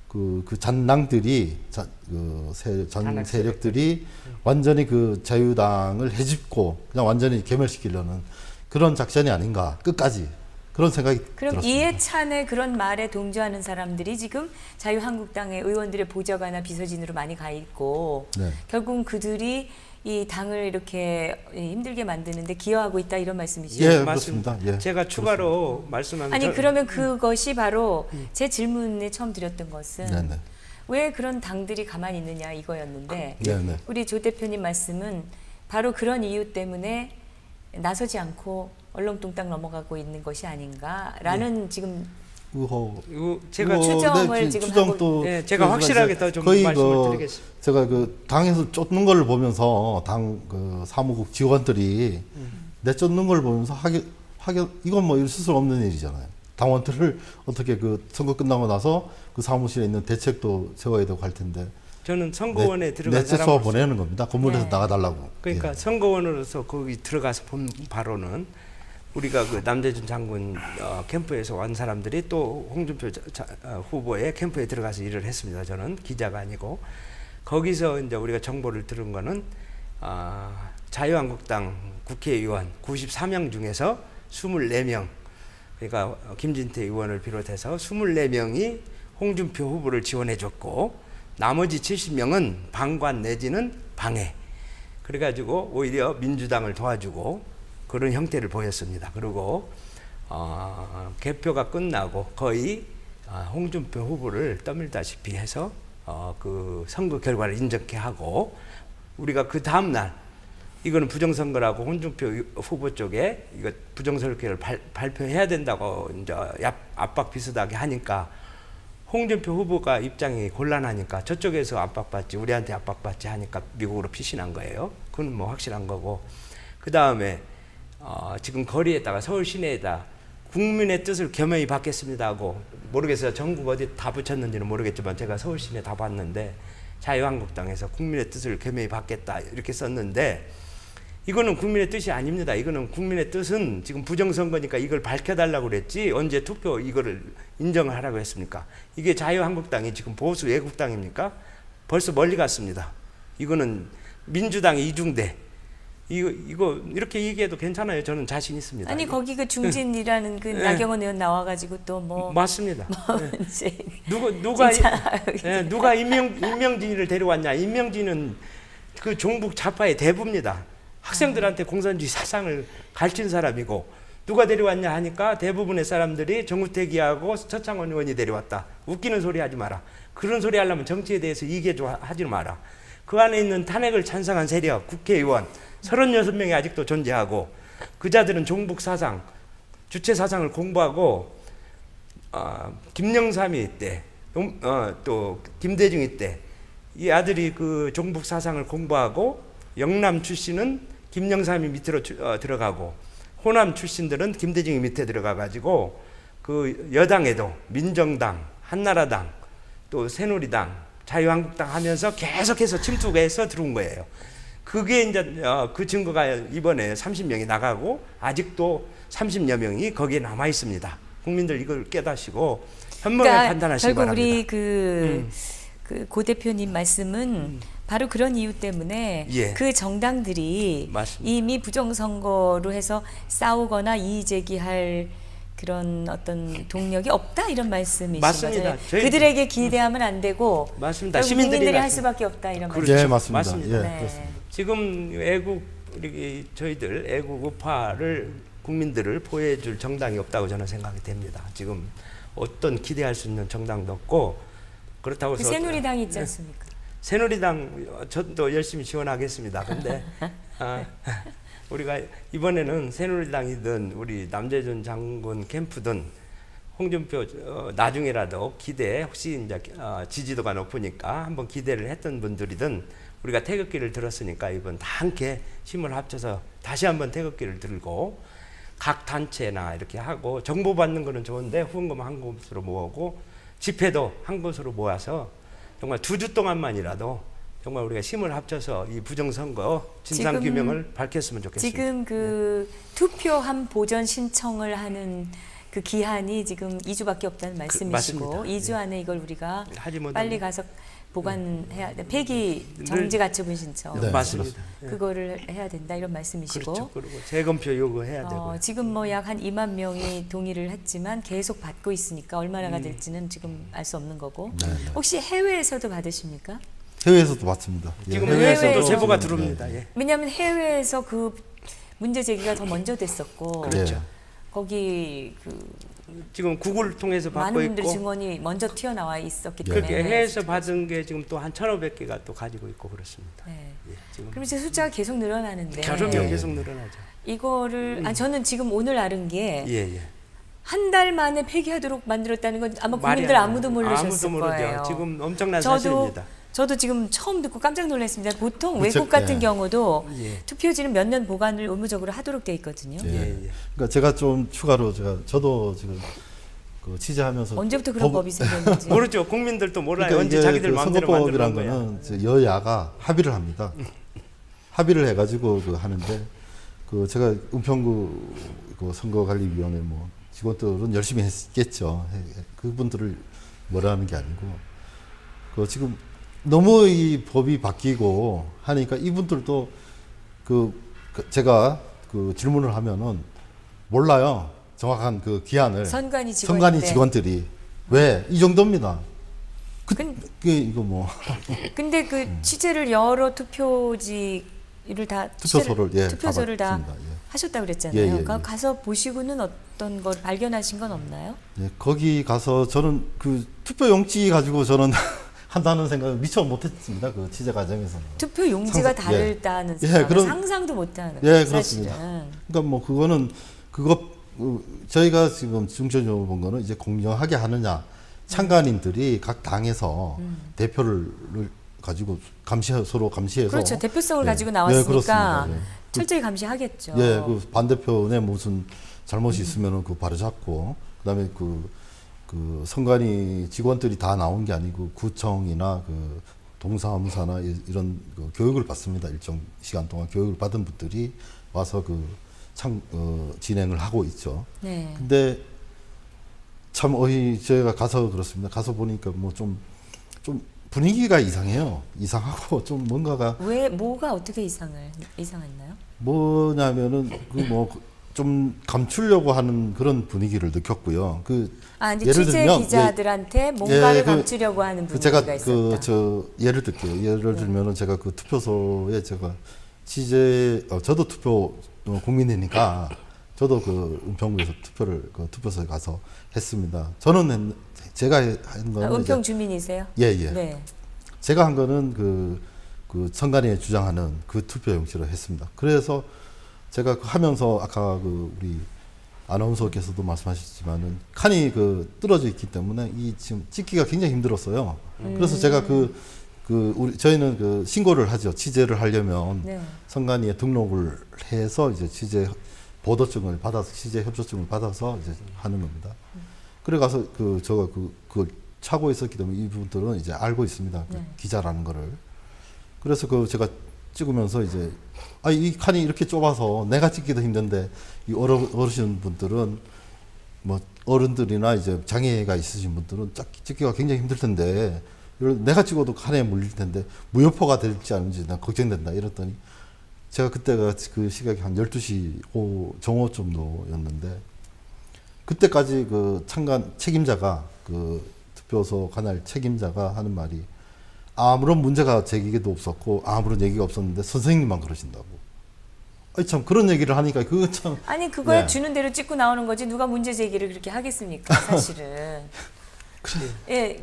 그 잔낭들이 전 세력들이 완전히 그 자유당을 해집고 그냥 완전히 괴멸시키려는 그런 작전이 아닌가 끝까지 그런 생각이 그럼 들었습니다. 이해찬의 그런 말에 동조하는 사람들이 지금 자유한국당의 의원들의 보좌관이나 비서진으로 많이 가 있고 네. 결국은 그들이 이 당을 이렇게 힘들게 만드는데 기여하고 있다 이런 말씀이시죠? 예, 그렇습니다. 예, 제가 추가로 말씀하면 아니 그러면 그것이 바로 제 질문에 처음 드렸던 것은 네네. 왜 그런 당들이 가만히 있느냐 이거였는데 네네. 우리 조 대표님 말씀은 바로 그런 이유 때문에 나서지 않고 얼렁뚱땅 넘어가고 있는 것이 아닌가라는 지금 제가 추정을 지금 추정도 네, 제가 확실하게 더 좀 말씀을 드리겠습니다. 제가 그 당에서 쫓는 걸 보면서 그 사무국 직원들이 내쫓는 걸 보면서 이건 뭐 있을 수 없는 일이잖아요. 당원들을 어떻게 그 선거 끝나고 나서 그 사무실에 있는 대책도 세워야 되고 할 텐데. 저는 선거원에 들어간 내쫓아 사람으로서 보내는 겁니다. 건물에서 네. 나가달라고. 그러니까 예. 선거원으로서 거기 들어가서 본 바로는 우리가 그 남대준 장군 캠프에서 온 사람들이 또 홍준표 후보의 캠프에 들어가서 일을 했습니다. 저는 기자가 아니고 거기서 이제 우리가 정보를 들은 거는 자유한국당 국회의원 94명 중에서 24명 그러니까 김진태 의원을 비롯해서 24명이 홍준표 후보를 지원해줬고 나머지 70명은 방관 내지는 방해 그래가지고 오히려 민주당을 도와주고 그런 형태를 보였습니다. 그리고 개표가 끝나고 거의 홍준표 후보를 떠밀다시피 해서 그 선거 결과를 인정케 하고 우리가 그 다음 날 이거는 부정선거라고 홍준표 후보 쪽에 이거 부정선거를 발표해야 된다고 이제 압박 비슷하게 하니까 홍준표 후보가 입장이 곤란하니까 저쪽에서 압박받지 우리한테 압박받지 하니까 미국으로 피신한 거예요. 그건 뭐 확실한 거고 그 다음에 지금 거리에다가 서울 시내에다 국민의 뜻을 겸허히 받겠습니다 하고 모르겠어요. 전국 어디 다 붙였는지는 모르겠지만 제가 서울 시내 다 봤는데 자유한국당에서 국민의 뜻을 겸허히 받겠다 이렇게 썼는데 이거는 국민의 뜻이 아닙니다. 이거는 국민의 뜻은 지금 부정선거니까 이걸 밝혀달라고 그랬지 언제 투표 이거를 인정을 하라고 했습니까? 이게 자유한국당이 지금 보수 애국당입니까? 벌써 멀리 갔습니다. 이거는 민주당의 이중대 이거 이렇게 얘기해도 괜찮아요. 저는 자신 있습니다. 아니 이거. 거기 그 중진이라는 그 네. 나경원 의원 나와가지고 또 뭐 맞습니다. 이제 누가 임명진이를 데려왔냐? 임명진은 그 종북 좌파의 대부입니다. 학생들한테 공산주의 사상을 가르친 사람이고 누가 데려왔냐 하니까 대부분의 사람들이 정우택이하고 서창원 의원이 데려왔다. 웃기는 소리 하지 마라. 그런 소리 하려면 정치에 대해서 하지 마라. 그 안에 있는 탄핵을 찬성한 세력, 국회의원 36명이 아직도 존재하고 그 자들은 종북 사상, 주체 사상을 공부하고 김영삼이 때 또 김대중이 때 이 아들이 그 종북 사상을 공부하고 영남 출신은 김영삼이 밑으로 들어가고 호남 출신들은 김대중이 밑에 들어가 가지고 그 여당에도 민정당, 한나라당, 또 새누리당, 자유한국당 하면서 계속해서 침투해서 들어온 거예요. 그게 이제 그 증거가 이번에 30명이 나가고 아직도 30여 명이 거기에 남아 있습니다. 국민들 이걸 깨닫시고 현명하게 그러니까 판단하시기 결국 바랍니다. 우리 고 대표님 말씀은 바로 그런 이유 때문에 예. 그 정당들이 맞습니다. 이미 부정선거로 해서 싸우거나 이의 제기할 그런 어떤 동력이 없다 이런 말씀이신 맞습니다. 거죠. 그들에게 기대하면 안 되고 맞습니다. 결국 시민들이 국민들이 할 말씀- 수밖에 없다 이런 그렇죠. 말씀. 예, 맞습니다. 맞습니다. 예, 네. 그렇습니다. 지금 저희들 애국 우파를 국민들을 보호해줄 정당이 없다고 저는 생각이 됩니다. 지금 어떤 기대할 수 있는 정당도 없고 그렇다고 그 해서 새누리당이 있지 않습니까? 새누리당 저도 열심히 지원하겠습니다. 근데 우리가 이번에는 새누리당이든 우리 남재준 장군 캠프든 홍준표 나중에라도 기대 혹시 이제 지지도가 높으니까 한번 기대를 했던 분들이든 우리가 태극기를 들었으니까 이번 다 함께 힘을 합쳐서 다시 한번 태극기를 들고 각 단체나 이렇게 하고 정보 받는 거는 좋은데 후원금 한 곳으로 모으고 집회도 한 곳으로 모아서 정말 2주 동안만이라도 정말 우리가 힘을 합쳐서 이 부정선거 진상 규명을 밝혔으면 좋겠습니다. 지금 그 투표함 보전 신청을 하는 그 기한이 지금 2주밖에 없다는 말씀이시고 맞습니다. 2주 안에 이걸 우리가 하지 못하면- 빨리 가서 보관해야 돼. 폐기 정지 가처분 신청. 네, 맞습니다. 그거를 해야 된다 이런 말씀이시고. 그렇죠. 그리고 재검표 요구해야 되고. 지금 뭐 약 한 2만 명이 동의를 했지만 계속 받고 있으니까 얼마나가 될지는 지금 알 수 없는 거고. 네, 네. 혹시 해외에서도 받으십니까? 해외에서도 맞습니다. 예, 지금 해외에서도 해외에서도 제보가 지금, 들어옵니다. 예. 예. 왜냐하면 해외에서 그 문제 제기가 더 먼저 됐었고. 그렇죠. 예. 거기 그 지금 구글 통해서 받고 많은 분들 있고 증언이 먼저 튀어나와 있었기 예. 때문에. 그렇게 해외에서 받은 게 지금 또 한 1,500개가 또 가지고 있고 그렇습니다. 네. 예, 지금 그럼 이제 숫자가 계속 늘어나는데. 결혼이 예. 계속 늘어나죠. 이거를 저는 지금 오늘 알은 게 예, 예. 한 달 만에 폐기하도록 만들었다는 건 아마 말이 국민들 안 아무도 나와요. 모르셨을 아무도 모르죠. 거예요. 지금 엄청난 저도 사실입니다. 저도 지금 처음 듣고 깜짝 놀랐습니다. 보통 그쵸, 외국 같은 예. 경우도 예. 투표지는 몇 년 보관을 의무적으로 하도록 돼 있거든요. 예. 예, 예. 그러니까 제가 좀 추가로 저도 지금 그 취재하면서 언제부터 그런 법이 생겼는지. 모르죠. 국민들도 몰라요. 그러니까 언제 이게 자기들 그 마음대로 만드는 선거법이란 거야. 거는 이제 여야가 합의를 합니다. 합의를 해가지고 그 하는데 그 제가 은평구 그 선거관리위원회 뭐 직원들은 열심히 했겠죠. 그분들을 뭐라는 게 아니고 그 지금 너무 이 법이 바뀌고 하니까 이분들도 그 제가 그 질문을 하면은 몰라요. 정확한 그 기한을 선관위 직원들이 왜 이 정도입니다. 근- 그게 이거 뭐 근데 그 취재를 여러 투표지를 다 투표소를 취재를- 예, 투표소를 다 가봤습니다. 예. 하셨다고 그랬잖아요. 예, 예, 그러니까 예. 가서 보시고는 어떤 걸 발견하신 건 없나요? 예, 거기 가서 저는 그 투표 용지 가지고 저는 한다는 생각을 미처 못했습니다. 그 취재 과정에서는. 투표 용지가 상상- 예. 다르다는 예, 생각은 그런- 상상도 못하는 예, 사실은. 그렇습니다. 그러니까 뭐 그거는 저희가 지금 중점적으로 본 거는 이제 공정하게 하느냐 참관인들이 각 당에서 대표를 가지고 서로 감시해서 그렇죠. 대표성을 예. 가지고 예, 나왔으니까 그렇습니다. 예. 철저히 감시하겠죠. 예, 그 반대편에 무슨 잘못이 있으면은 그 바로잡고 그다음에 그 선관위 직원들이 다 나온 게 아니고 구청이나 그 동사무사나 이런 그 교육을 받습니다. 일정 시간 동안 교육을 받은 분들이 와서 진행을 하고 있죠. 네. 근데 참 제가 가서 그렇습니다. 가서 보니까 뭐 좀 분위기가 이상해요. 이상하고 좀 뭔가가 왜 뭐가 어떻게 이상했나요? 뭐냐면은 좀 감추려고 하는 그런 분위기를 느꼈고요. 이제 예를 취재 들면, 기자들한테 뭔가를 예, 감추려고 하는 제가 분위기가 있었다. 예를 들게요. 예를 들면은 제가 그 투표소에 제가 저도 투표 국민이니까 저도 그 은평구에서 투표소에 가서 했습니다. 저는 제가 한 거는 은평 주민이세요? 예. 네. 제가 한 거는 그 선관위에 주장하는 그 투표 용지를 했습니다. 그래서 제가 하면서 아까 우리 아나운서께서도 말씀하셨지만은 칸이 그 뚫어져 있기 때문에 이 지금 찍기가 굉장히 힘들었어요. 그래서 제가 저희는 그 신고를 하죠. 취재를 하려면 네. 선관위에 등록을 해서 이제 취재 보도증을 받아서 취재 협조증을 받아서 이제 하는 겁니다. 그래 가서 제가 그 차고 있었기 때문에 이분들은 이제 알고 있습니다. 그 네. 기자라는 거를. 그래서 제가 찍으면서 이제 이 칸이 이렇게 좁아서 내가 찍기도 힘든데 이 어르신 분들은 뭐 어른들이나 이제 장애가 있으신 분들은 찍기가 굉장히 힘들 텐데 내가 찍어도 칸에 물릴 텐데 무효포가 될지 아닌지 난 걱정된다 이랬더니 제가 그때가 그 시각이 한 12시 정오 정도였는데 그때까지 그 참관 책임자가 그 투표소 관할 책임자가 하는 말이 아무런 문제가 제기도 없었고 아무런 얘기가 없었는데 선생님만 그러신다고. 참 그런 얘기를 하니까 그거 참. 아니 그거야 네. 주는 대로 찍고 나오는 거지 누가 문제 제기를 그렇게 하겠습니까 사실은. 예,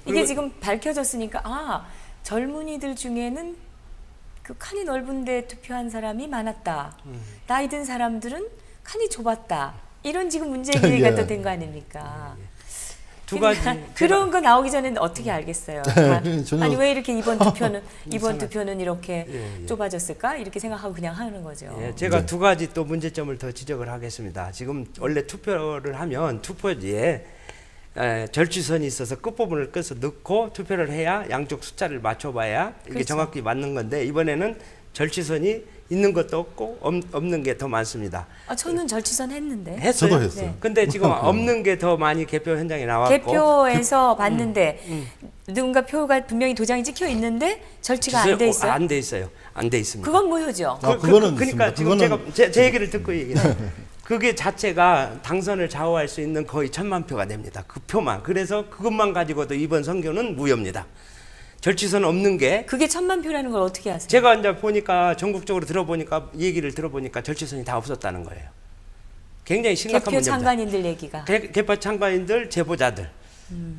이게 지금 밝혀졌으니까 젊은이들 중에는 그 칸이 넓은데 투표한 사람이 많았다. 나이 든 사람들은 칸이 좁았다. 이런 지금 문제 제기가 예. 또 된 거 아닙니까? 두 가지 그런 거 나오기 전에는 어떻게 알겠어요? 전혀- 아니 왜 이렇게 이번 투표는 이렇게 예. 좁아졌을까? 이렇게 생각하고 그냥 하는 거죠. 예, 제가 네. 두 가지 또 문제점을 더 지적을 하겠습니다. 지금 원래 투표를 하면 투표지에 절취선이 있어서 끝부분을 끄서 넣고 투표를 해야 양쪽 숫자를 맞춰봐야 이게 그렇죠. 정확히 맞는 건데 이번에는 절취선이 있는 것도 없고 없는 게 더 많습니다. 저는 절취선 했는데. 했어요. 저도 했어요. 네. 근데 지금 없는 게 더 많이 개표 현장에 나왔고 개표에서 봤는데 누군가 표가 분명히 도장이 찍혀 있는데 절취가 안 돼 있어요. 안 돼 있어요. 안 돼 있습니다. 그건 무효죠. 그거는 그러니까 있습니다. 지금 그거는- 제가 제 얘기를 듣고 얘기해요. 그게 자체가 당선을 좌우할 수 있는 거의 1000만 표가 됩니다. 그 표만. 그래서 그것만 가지고도 이번 선거는 무효입니다. 절취선 없는 게 그게 1000만 표라는 걸 어떻게 아세요? 제가 이제 보니까 전국적으로 들어보니까 얘기를 들어보니까 절취선이 다 없었다는 거예요. 굉장히 심각한 개표 문제입니다. 참관인들 얘기가. 개표 참관인들, 제보자들.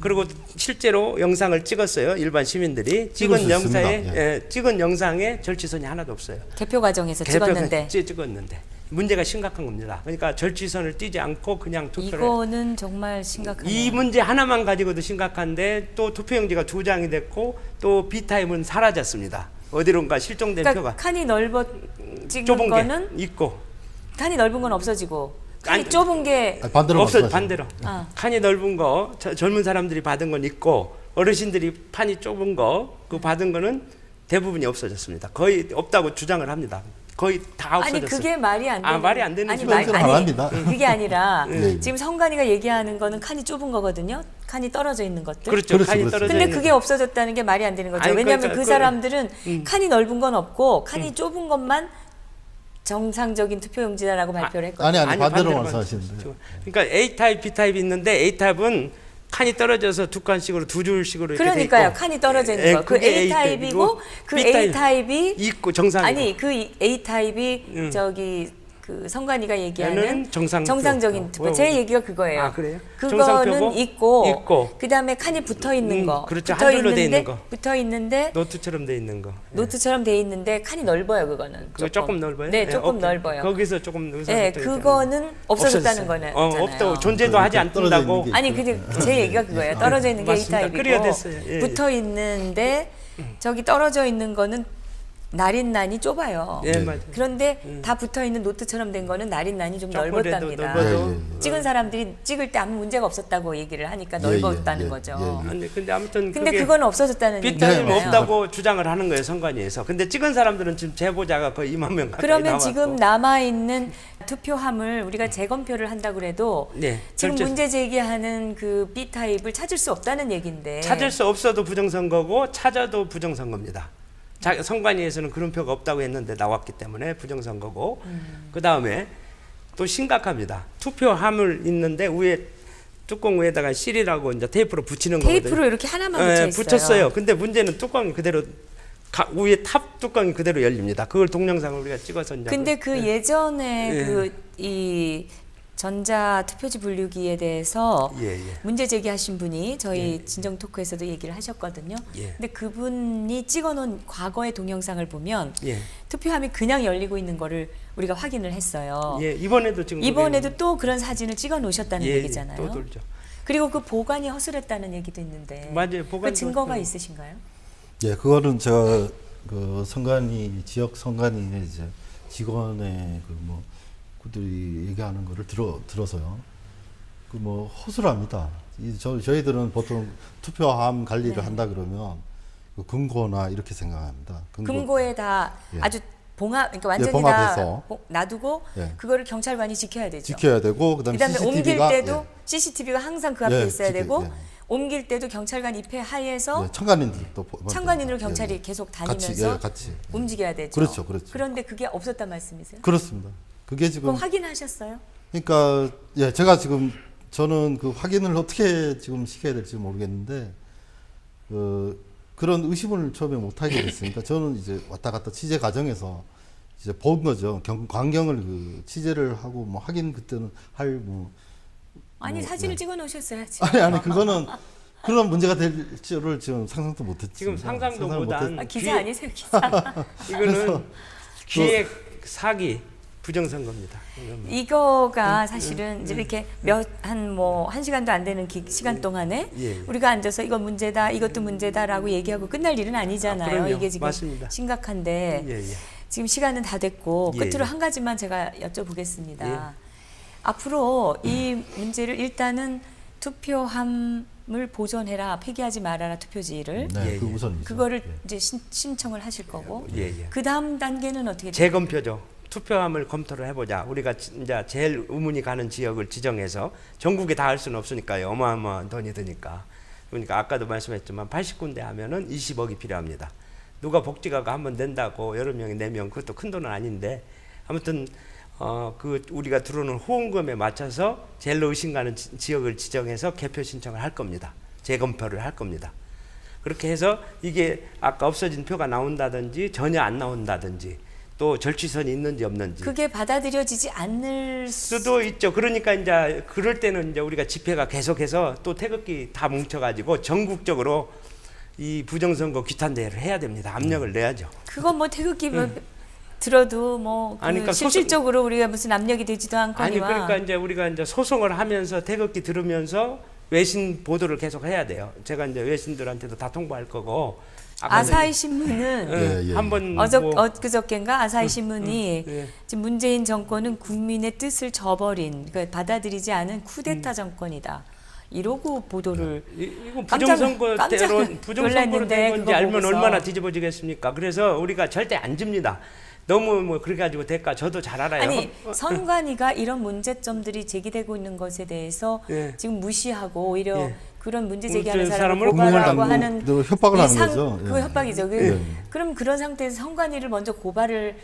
그리고 실제로 영상을 찍었어요. 일반 시민들이 찍은 찍을 수 영상에 있습니다. 찍은 영상에 절취선이 하나도 없어요. 개표 과정에서 찍었는데 찍었는데 문제가 심각한 겁니다. 그러니까 절취선을 띄지 않고 그냥 투표를 이거는 정말 심각하네요. 이 문제 하나만 가지고도 심각한데 또 투표용지가 2장이 됐고 또 B타임은 사라졌습니다. 어디론가 실종된 그러니까 표가 칸이 넓어 찍은 좁은 거는 게 있고 칸이 넓은 건 없어지고 칸이 아니, 좁은 게 반대로 없어 말씀하시면 반대로 아. 칸이 넓은 거 젊은 사람들이 받은 건 있고 어르신들이 판이 좁은 거 그 받은 거는 대부분이 없어졌습니다. 거의 없다고 주장을 합니다. 거의 다 없어졌어요. 아니 그게 말이 안 되는 말이 안 되는 아니, 소리는 안 합니다. 그게 아니라 네. 지금 성관이가 얘기하는 거는 칸이 좁은 거거든요. 칸이 떨어져 있는 것들. 그렇죠. 그렇죠, 칸이 그렇죠. 떨어져 근데 있는 그게 없어졌다는 게 말이 안 되는 거죠. 아니, 왜냐하면 그러니까 그 사람들은 음. 칸이 넓은 건 없고 칸이 좁은 것만 정상적인 투표용지다라고 발표를 했거든요. 아니 반대로 반대로 말씀하시는데. 그러니까 A 타입, B 타입이 있는데 A 타입은 칸이 떨어져서 두 칸씩으로 두 줄씩으로 이렇게 돼 그러니까요. 있고 칸이 떨어져 있는 예, 거. 그 그게 A 타입이고 그 B A 타입이 있고 정상 아니 그 A 타입이 저기 그 성관이가 얘기하는 얘는 정상적인 투표. 제 얘기가 그거예요. 아, 그래요? 그거는 정상표고 있고 그다음에 칸이 붙어 있는 거. 그렇죠. 붙어 한 줄로 돼 있는 거. 붙어 있는데 노트처럼 돼 있는 거. 노트처럼 돼 있는데 칸이 넓어요, 그거는. 그거 조금 넓어요? 네, 예, 조금 없다. 넓어요. 거기서 조금 네, 그거는 없어졌다는 거는 없다고 존재도 하지 떨어져 않는다고. 있는 게 아니 근데 제 얘기가 그거예요. 떨어져 있는 게 A 맞습니다. 타입이고 그래야 됐어요. 예, 예. 붙어 있는데 저기 떨어져 있는 거는 날인난이 좁아요. 예, 네. 맞아요. 그런데 다 붙어 있는 노트처럼 된 거는 날인난이 좀 조금 넓었답니다. 넓어도 찍은 사람들이 찍을 때 아무 문제가 없었다고 얘기를 하니까 예, 넓었다는 예, 거죠. 예, 예. 아니, 근데 아무튼 근데 그게 그건 없어졌다는 빗타임 얘기예요. 없다고 주장을 하는 거예요, 선관위에서. 근데 찍은 사람들은 지금 제보자가 거의 2만 명 가까이 그러면 나왔고. 지금 남아 있는 투표함을 우리가 재검표를 한다 그래도 네, 지금 절제- 문제 제기하는 그 B 타입을 찾을 수 없다는 얘긴데. 찾을 수 없어도 부정선거고 찾아도 부정선거입니다. 선관위에서는 그런 표가 없다고 했는데 나왔기 때문에 부정선거고 그 다음에 또 심각합니다. 투표함을 있는데 위에 뚜껑 위에다가 실이라고 이제 테이프로 붙이는 거거든요. 테이프로 이렇게 하나만 붙여 있어요. 붙였어요. 근데 문제는 뚜껑이 그대로 위에 탑 뚜껑이 그대로 열립니다. 그걸 동영상을 우리가 찍어서 이제 근데 그 예전에 예. 그 이 전자 투표지 분류기에 대해서 예, 예. 문제 제기하신 분이 저희 예. 진정 토크에서도 얘기를 하셨거든요. 예. 근데 그분이 찍어놓은 과거의 동영상을 보면 예. 투표함이 그냥 열리고 있는 거를 우리가 확인을 했어요. 예, 이번에도 지금 이번에도 또 그런 사진을 찍어 놓으셨다는 예, 얘기잖아요. 또 돌죠. 그리고 그 보관이 허술했다는 얘기도 있는데 맞아요. 그 보관도 증거가 좀- 있으신가요? 예, 그거는 제가 그 선관위 지역 선관위의 이제 직원의 그 뭐 그들이 얘기하는 거를 들어서요. 그 뭐 허술합니다. 저희들은 보통 투표함 관리를 네. 한다 그러면 그 금고나 이렇게 생각합니다. 금고에 다 예. 아주 그러니까 완전히 봉합해서. 다 놔두고 예. 그거를 경찰관이 지켜야 되죠. 지켜야 되고 그다음에 옮길 CCTV가 때도 CCTV가 항상 그 앞에 예, 있어야 되고 예. 옮길 때도 경찰관 입회 하에서 청관인들도 참관인으로 예, 경찰이 예. 계속 같이, 다니면서 예, 같이. 움직여야 되죠. 그렇죠, 그렇죠. 그런데 그게 없었단 말씀이세요? 그렇습니다. 그게 지금 그럼 확인하셨어요? 그러니까 예, 제가 지금 저는 그 확인을 어떻게 지금 시켜야 될지 모르겠는데 그런 의심을 처음에 못 하게 됐으니까 저는 이제 왔다 갔다 취재 과정에서 이제 본 거죠. 광경을 그 취재를 하고 뭐 확인 그때는 아니 뭐, 사진을 네. 찍어 놓으셨어야지. 아니 그거는 그런 문제가 될 줄을 지금 상상도 못했지. 지금 상상도 못한 아, 기자 아니세요, 기자? 이거는 기획 사기 부정선거입니다. 이거가 사실은 이제 이렇게 한 시간도 안 되는 시간 동안에 예, 예. 우리가 앉아서 이거 문제다, 이것도 문제다라고 얘기하고 끝날 일은 아니잖아요. 그럼요. 이게 지금 맞습니다. 심각한데 예, 예. 지금 시간은 다 됐고 예, 끝으로 예. 한 가지만 제가 여쭤보겠습니다. 예. 앞으로 이 문제를 일단은 투표함을 보존해라, 폐기하지 말아라 투표지를 네, 예, 그 예. 우선이죠. 그거를 예. 이제 신청을 하실 거고 예, 예. 그 다음 단계는 어떻게 돼요? 재검표죠. 투표함을 검토를 해보자. 우리가 이제 제일 의문이 가는 지역을 지정해서 전국에 다 할 수는 없으니까요. 어마어마한 돈이 드니까. 그러니까 아까도 말씀했지만 80군데 하면은 20억이 필요합니다. 누가 복지가가 한번 낸다고 여러 명이 내면 그것도 큰 돈은 아닌데 아무튼 그 우리가 들어오는 후원금에 맞춰서 제일 의심 가는 지역을 지정해서 개표 신청을 할 겁니다. 재검표를 할 겁니다. 그렇게 해서 이게 아까 없어진 표가 나온다든지 전혀 안 나온다든지 또 절취선이 있는지 없는지 그게 받아들여지지 않을 수도 있죠. 그러니까 이제 그럴 때는 이제 우리가 집회가 계속해서 또 태극기 다 뭉쳐가지고 전국적으로 이 부정선거 규탄 대회를 해야 됩니다. 압력을 내야죠. 그건 뭐 태극기 들어도 뭐 아니, 그러니까 실질적으로 우리가 무슨 압력이 되지도 아니 않거니와 그러니까 이제 우리가 이제 소송을 하면서 태극기 들으면서 외신 보도를 계속 해야 돼요. 제가 이제 외신들한테도 다 통보할 거고. 아사히 신문은 예, 예. 한번 엊그저께인가 아사히 신문이 예. 지금 문재인 정권은 국민의 뜻을 저버린 그러니까 받아들이지 않은 쿠데타 정권이다. 이러고 보도를 이거 깜짝 부정선거로 놀랐는데 된 건지 그거 알면 보고서. 얼마나 뒤집어지겠습니까? 그래서 우리가 절대 안 집니다. 너무 뭐 그래 가지고 될까 저도 잘 알아요. 아니 선관위가 이런 문제점들이 제기되고 있는 것에 대해서 예. 지금 무시하고 오히려 예. 그런 문제 제기하는 문제 사람을 사람을 고발하고 국민을 하는 당국으로 협박을 이 하는 거죠. 그거 예. 협박이죠. 예. 그럼 그런 상태에서 선관위를 먼저 그건-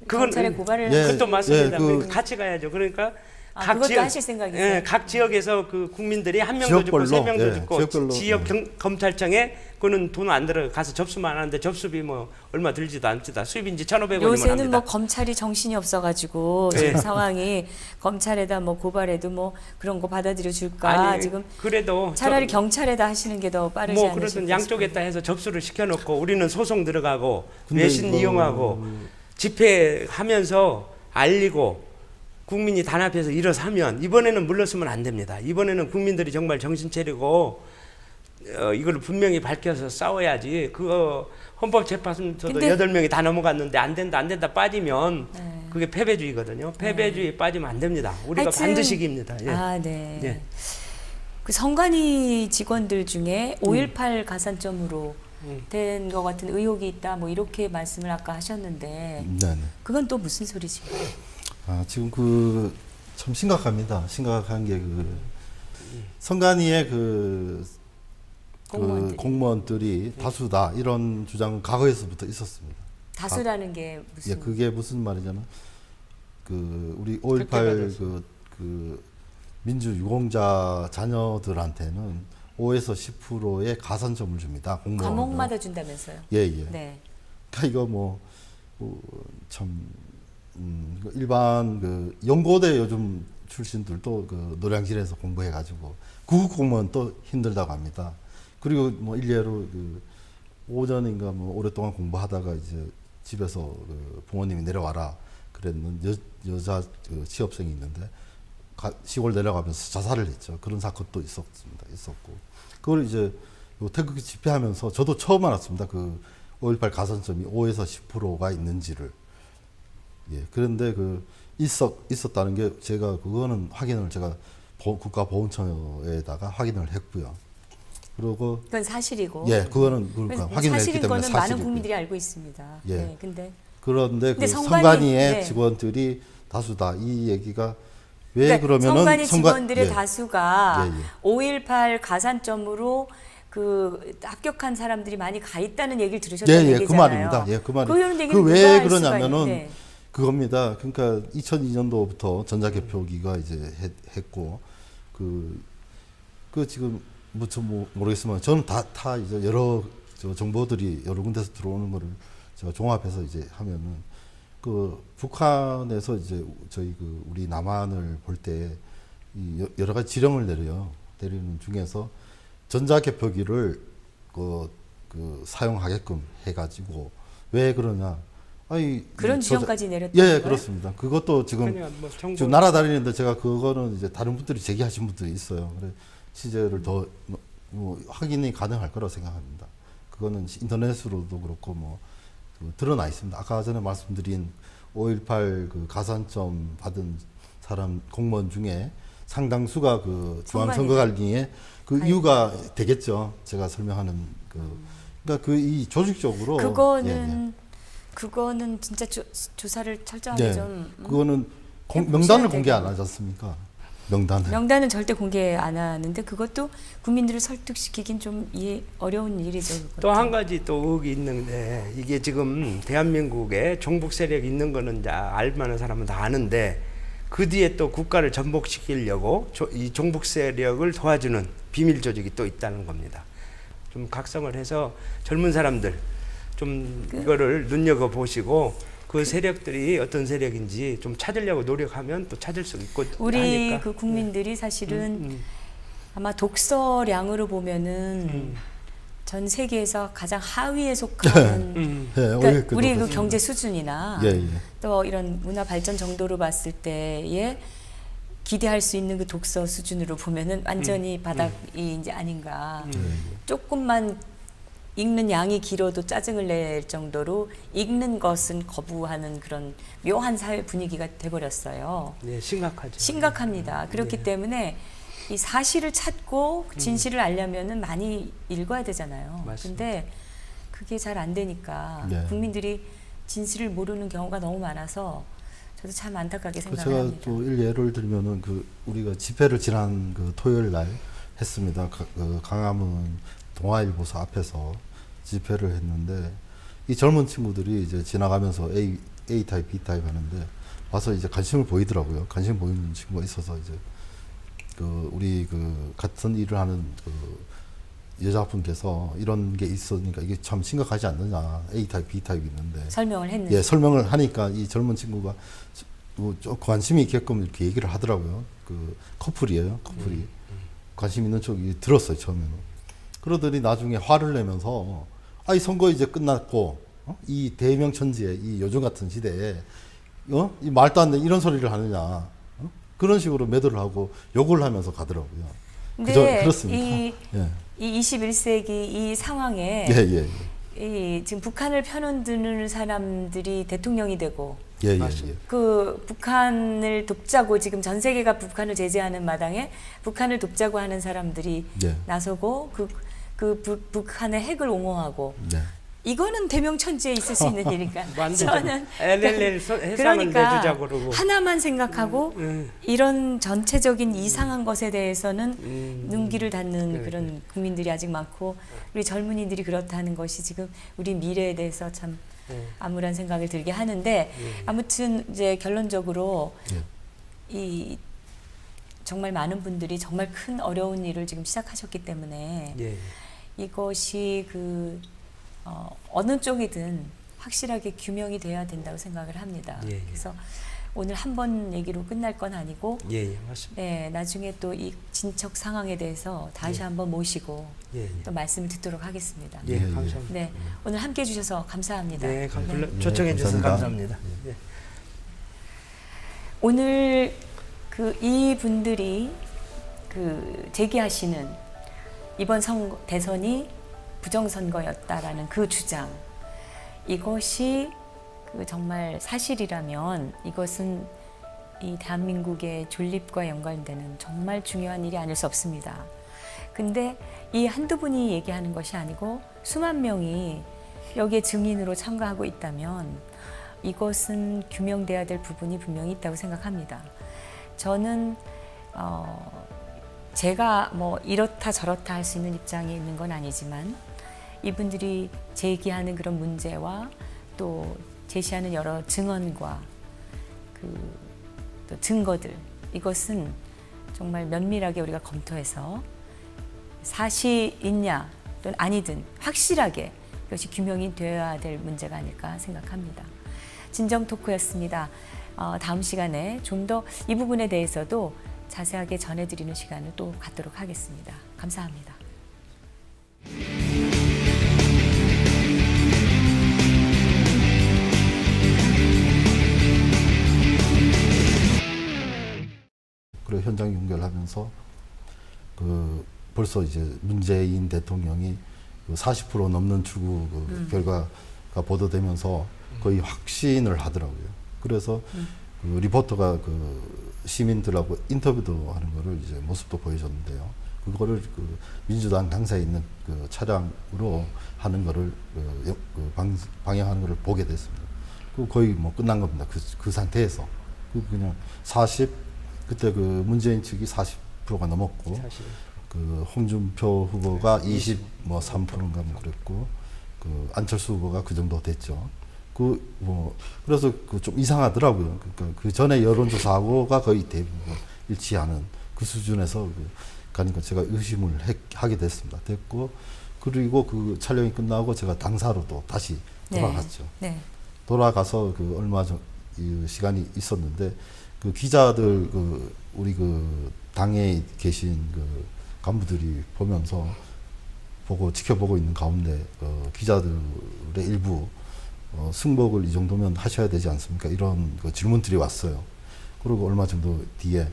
경찰에 고발을 예. 그것도 맞습니다. 그- 같이 가야죠. 그러니까 그것도 하실 생각이세요? 예, 각 지역에서 그 국민들이 한 명도 죽고 지역별로, 세 명도 예, 죽고 지역별로, 지역 검찰청에 그거는 돈 안 들어 가서 접수만 하는데 접수비 뭐 얼마 들지도 않습니다. 수입인지 1,500원이면 요새는 합니다. 뭐 검찰이 정신이 없어가지고 지금 예. 상황이 검찰에다 뭐 고발해도 뭐 그런 거 받아들여 줄까 아니 지금 그래도 차라리 경찰에다 하시는 게 더 빠르지 뭐 않으실까 그러든 양쪽에다 해서 접수를 시켜놓고 우리는 소송 들어가고 근데 외신 이거- 이용하고 집회하면서 알리고 국민이 단합해서 일어서면 이번에는 물러서면 안 됩니다. 이번에는 국민들이 정말 정신 차리고 이걸 분명히 밝혀서 싸워야지. 그거 헌법재판소도 근데- 8명이 다 넘어갔는데 안 된다 빠지면 네. 그게 패배주의거든요. 패배주의 빠지면 안 됩니다. 우리가 하여튼- 반드시 이깁니다. 예. 아, 네. 예. 그 선관위 직원들 중에 5.18 가산점으로 된 것 같은 의혹이 있다. 뭐 이렇게 말씀을 아까 하셨는데 네네. 그건 또 무슨 소리신가요? 지금 그 참 심각합니다. 심각한 게 선관위의 공무원들이 다수다 이런 주장은 과거에서부터 있었습니다. 다수라는 게 무슨? 예, 그게 무슨 말이냐면 우리 5.18 그 민주 유공자 자녀들한테는 5에서 10%의 가산점을 줍니다. 공무원 과목마다 준다면서요? 예예. 네. 그러니까 이거 참 일반 연고대 요즘 출신들도 그 노량진에서 공부해가지고 구급 공무원 또 힘들다고 합니다. 그리고 뭐 일례로 그 5년인가 뭐 오랫동안 공부하다가 이제 집에서 그 부모님이 내려와라 그랬는 여자 그 취업생이 있는데 시골 내려가면서 자살을 했죠. 그런 사건도 있었고 그걸 이제 태극기 집회하면서 저도 처음 알았습니다. 그 5.18 가산점이 5에서 10%가 있는지를. 예, 그런데 그 있었다는 게 제가 그거는 확인을 제가 국가보훈처에다가 확인을 했고요. 그리고 그건 사실이고. 예, 그거는 그러니까 확인을 했기 사실인 때문에 거는 사실이고요. 많은 국민들이 알고 있습니다. 예. 네, 근데 그런데 그 성관이- 성관이의 네. 직원들이 다수다 이 얘기가 왜 그러니까 그러면은 성관이 직원들의 예. 다수가 예, 예. 5.18 가산점으로 그 합격한 사람들이 많이 가 있다는 얘기를 들으셨다는 예, 얘기잖아요. 그 말입니다. 예, 그 말이. 그런 얘기를 그 누가 왜 할 수가 그러냐면은 있는데. 그겁니다. 그러니까 2002년도부터 전자개표기가 이제 했고 그 지금 뭐 모르겠지만 저는 다 이제 여러 정보들이 여러 군데서 들어오는 거를 제가 종합해서 이제 하면은 그 북한에서 이제 저희 그 우리 남한을 볼 때 이 여러 가지 지령을 내리는 중에서 전자개표기를 그 사용하게끔 해가지고 왜 그러냐? 아니 그런 지령까지 내렸다는 예, 거예요? 그렇습니다. 그것도 지금 그냥 뭐 정보- 지금 날아다니는데 제가 그거는 이제 다른 분들이 제기하신 분들이 있어요. 그래 취재를 더 뭐 확인이 가능할 거라고 생각합니다. 그거는 인터넷으로도 그렇고 그 드러나 있습니다. 아까 전에 말씀드린 5.18 그 가산점 받은 사람 공무원 중에 상당수가 그 중앙선거관리에 그 이유가 되겠죠. 제가 설명하는 그러니까 그 이 조직적으로 그거는 진짜 조사를 철저하게 예. 좀 그거는 해보셔야 명단을 공개 안 되고. 하지 않습니까? 명단을. 명단은 절대 공개 안 하는데 그것도 국민들을 설득시키긴 좀 어려운 일이죠. 또 한 가지 또 의혹이 있는데 이게 지금 대한민국에 종북 세력이 있는 거는 다 알만한 사람은 다 아는데 그 뒤에 또 국가를 전복시키려고 이 종북 세력을 도와주는 비밀 조직이 또 있다는 겁니다. 좀 각성을 해서 젊은 사람들 좀 이거를 눈여겨 보시고 그 세력들이 어떤 세력인지 좀 찾으려고 노력하면 또 찾을 수 있고 우리 하니까. 그 국민들이 사실은 아마 독서량으로 보면은 전 세계에서 가장 하위에 속하는 예, 그러니까 우리 그 그렇습니다. 경제 수준이나 예, 예. 또 이런 문화 발전 정도로 봤을 때에 기대할 수 있는 그 독서 수준으로 보면은 완전히 바닥이 이제 아닌가. 조금만 읽는 양이 길어도 짜증을 낼 정도로 읽는 것은 거부하는 그런 묘한 사회 분위기가 돼버렸어요. 네, 심각하죠. 심각합니다. 그렇기 네. 때문에 이 사실을 찾고 진실을 알려면은 많이 읽어야 되잖아요. 맞습니다. 근데 그게 잘 안 되니까 네. 국민들이 진실을 모르는 경우가 너무 많아서 저도 참 안타깝게 생각을 제가 합니다. 또 예를 들면은 그 우리가 집회를 지난 그 토요일 날 했습니다. 그 강화문 동아일보소 앞에서 집회를 했는데 이 젊은 친구들이 이제 지나가면서 A 타입, B 타입 하는데 와서 이제 관심을 보이더라고요. 관심 보이는 친구가 있어서 이제 그 우리 그 같은 일을 하는 그 여자분께서 이런 게 있으니까 이게 참 심각하지 않느냐. A 타입, B 타입이 있는데 설명을 했는데 예, 설명을 하니까 이 젊은 친구가 좀 관심이 있게끔 이렇게 얘기를 하더라고요. 그 커플이에요, 커플이. 관심 있는 쪽이 들었어요, 처음에는. 그러더니 나중에 화를 내면서, 이 선거 이제 끝났고, 이 대명천지에, 이 요즘 같은 시대에, 이 말도 안 되는 이런 소리를 하느냐. 그런 식으로 매도를 하고 욕을 하면서 가더라고요. 근데 그렇습니다. 이 21세기 이 상황에 예. 이 지금 북한을 편드는 사람들이 대통령이 되고 예. 그 북한을 돕자고 지금 전 세계가 북한을 제재하는 마당에 북한을 돕자고 하는 사람들이 예. 나서고 북한의 핵을 옹호하고 네. 이거는 대명천지에 있을 수 있는 일이니까 완전 저는 LLL 해상을 그러니까 내주자고 그러고 하나만 생각하고 이런 전체적인 이상한 것에 대해서는 눈길을 닫는 그런 국민들이 아직 많고 우리 젊은이들이 그렇다는 것이 지금 우리 미래에 대해서 참 암울한 생각을 들게 하는데 아무튼 이제 결론적으로 이 정말 많은 분들이 정말 큰 어려운 일을 지금 시작하셨기 때문에 이것이 어느 쪽이든 확실하게 규명이 돼야 된다고 생각을 합니다. 그래서 오늘 한 번 얘기로 끝날 건 아니고 예, 맞습니다. 네, 나중에 또 이 진척 상황에 대해서 다시 한번 모시고 또 말씀을 듣도록 하겠습니다. 예, 감사합니다. 네, 오늘 함께 해주셔서 감사합니다. 네, 초청해 주셔서 감사합니다. 예. 오늘 이분들이 제기하시는 이번 대선이 부정선거였다라는 그 주장, 이것이 정말 사실이라면 이것은 이 대한민국의 존립과 연관되는 정말 중요한 일이 아닐 수 없습니다. 근데 이 한두 분이 얘기하는 것이 아니고 수만 명이 여기에 증인으로 참가하고 있다면 이것은 규명돼야 될 부분이 분명히 있다고 생각합니다. 저는 제가 뭐 이렇다 저렇다 할 수 있는 입장에 있는 건 아니지만 이분들이 제기하는 그런 문제와 또 제시하는 여러 증언과 또 증거들, 이것은 정말 면밀하게 우리가 검토해서 사실이 있냐 또는 아니든 확실하게 이것이 규명이 되어야 될 문제가 아닐까 생각합니다. 진정 토크였습니다. 다음 시간에 좀 더 이 부분에 대해서도 자세하게 전해드리는 시간을 또 갖도록 하겠습니다. 감사합니다. 그리고 현장 연결하면서 벌써 이제 문재인 대통령이 40% 넘는 출구 결과가 보도되면서 거의 확신을 하더라고요. 그래서 리포터가 시민들하고 인터뷰도 하는 거를 이제 모습도 보여줬는데요. 그거를 민주당 당사에 있는 차량으로 하는 거를 방영하는 거를 보게 됐습니다. 거의 뭐 끝난 겁니다. 그 상태에서 그냥 그때 문재인 측이 40%가 넘었고, 사실. 홍준표 후보가 23%인가 뭐 그랬고, 안철수 후보가 그 정도 됐죠. 그래서 좀 이상하더라고요. 그러니까 그 전에 여론조사하고가 거의 대부분 일치하는 그 수준에서 가니까 제가 의심을 하게 됐고, 그리고 그 촬영이 끝나고 제가 당사로도 다시 돌아갔죠. 네. 돌아가서 얼마 전 시간이 있었는데, 기자들 우리 당에 계신 간부들이 지켜보고 있는 가운데 기자들의 일부 승복을 이 정도면 하셔야 되지 않습니까? 이런 질문들이 왔어요. 그리고 얼마 정도 뒤에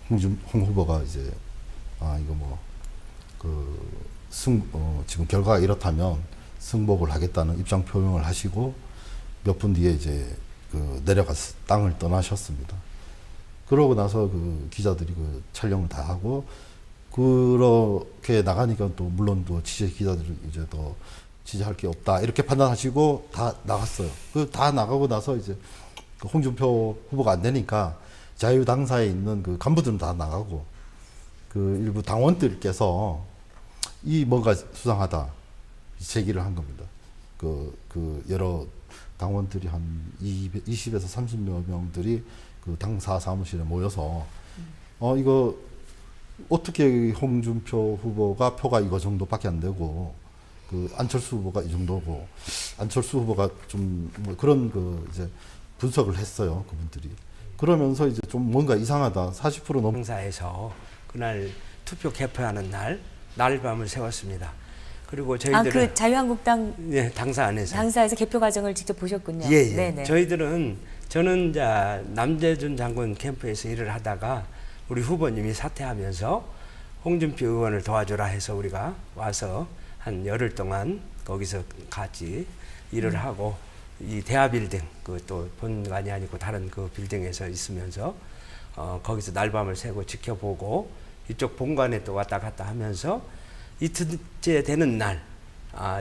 홍 후보가 이제 이거 지금 결과가 이렇다면 승복을 하겠다는 입장 표명을 하시고 몇 분 뒤에 이제 내려가서 땅을 떠나셨습니다. 그러고 나서 기자들이 촬영을 다 하고 그렇게 나가니까 또 물론 또 취재 기자들은 이제 더 취재할 게 없다 이렇게 판단하시고 다 나갔어요. 다 나가고 나서 이제 홍준표 후보가 안 되니까 자유당사에 있는 간부들은 다 나가고 일부 당원들께서 뭔가 수상하다 제기를 한 겁니다. 여러 당원들이 한 20에서 30여 명들이 당사 사무실에 모여서 이거 어떻게 홍준표 후보가 표가 이거 정도밖에 안 되고 안철수 후보가 이 정도고 안철수 후보가 좀 그런 이제 분석을 했어요. 그분들이. 그러면서 이제 좀 뭔가 이상하다. 40% 넘. 당사에서 그날 투표 개표하는 날밤을 세웠습니다. 그리고 저희들은 자유한국당 당사에서 개표 과정을 직접 보셨군요. 예. 네네. 저는 남재준 장군 캠프에서 일을 하다가 우리 후보님이 사퇴하면서 홍준표 의원을 도와주라 해서 우리가 와서 한 열흘 동안 거기서 같이 일을 하고 이 대하빌딩 또 본관이 아니고 다른 빌딩에서 있으면서 거기서 날밤을 새고 지켜보고 이쪽 본관에 또 왔다 갔다 하면서 이틀째 되는 날